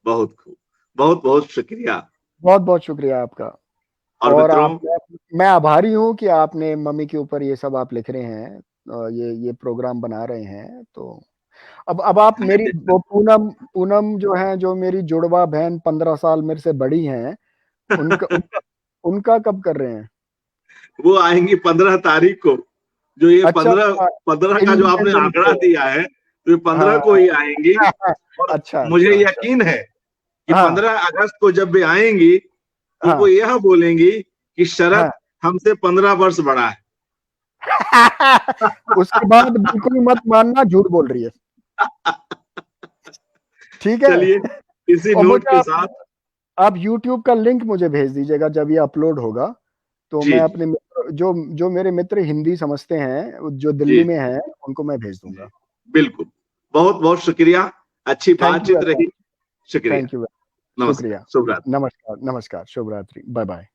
बहुत खूब, बहुत बहुत शुक्रिया। बहुत बहुत शुक्रिया आपका। और और मित्रों, आप, मैं आभारी हूँ कि आपने मम्मी के ऊपर ये सब आप लिख रहे हैं, ये प्रोग्राम बना रहे हैं। तो अब आप मेरी वो पूनम पूनम जो है, जो मेरी जुड़वा बहन 15 साल मेरे से बड़ी हैं, उनका उनका उनका कब कर रहे हैं? वो आएंगी 15 तारीख को। जो ये अच्छा, 15 का जो आपने इंडिपेंडेंस आंकड़ा डे। दिया है, तो ये 15 हाँ को ही आएंगी। और अच्छा मुझे अच्छा अच्छा। यकीन है कि हाँ 15 अगस्त को जब भी आएंगी तो वो हाँ यह बोलेंगी कि शरद हाँ हमसे 15 वर्ष बड़ा है। उसके बाद बिल्कुल मत मानना, झूठ बोल रही है। ठीक है। चलिए, इसी और नोट मुझे के साथ, आप YouTube का लिंक मुझे भेज दीजिएगा जब ये अपलोड होगा। तो जी मैं जी अपने मित्र, जो जो मेरे मित्र हिंदी समझते हैं, जो जी दिल्ली में हैं, उनको मैं भेज जी, दूंगा। बिल्कुल। बहुत बहुत शुक्रिया, अच्छी थैंक यू बातचीत वेरी मच। रही। शुक्रिया। Thank you. नमस्कार, शुक्रिया। शुभ रात्रि। नमस्कार नमस्कार, शुभ रात्रि, बाय बाय।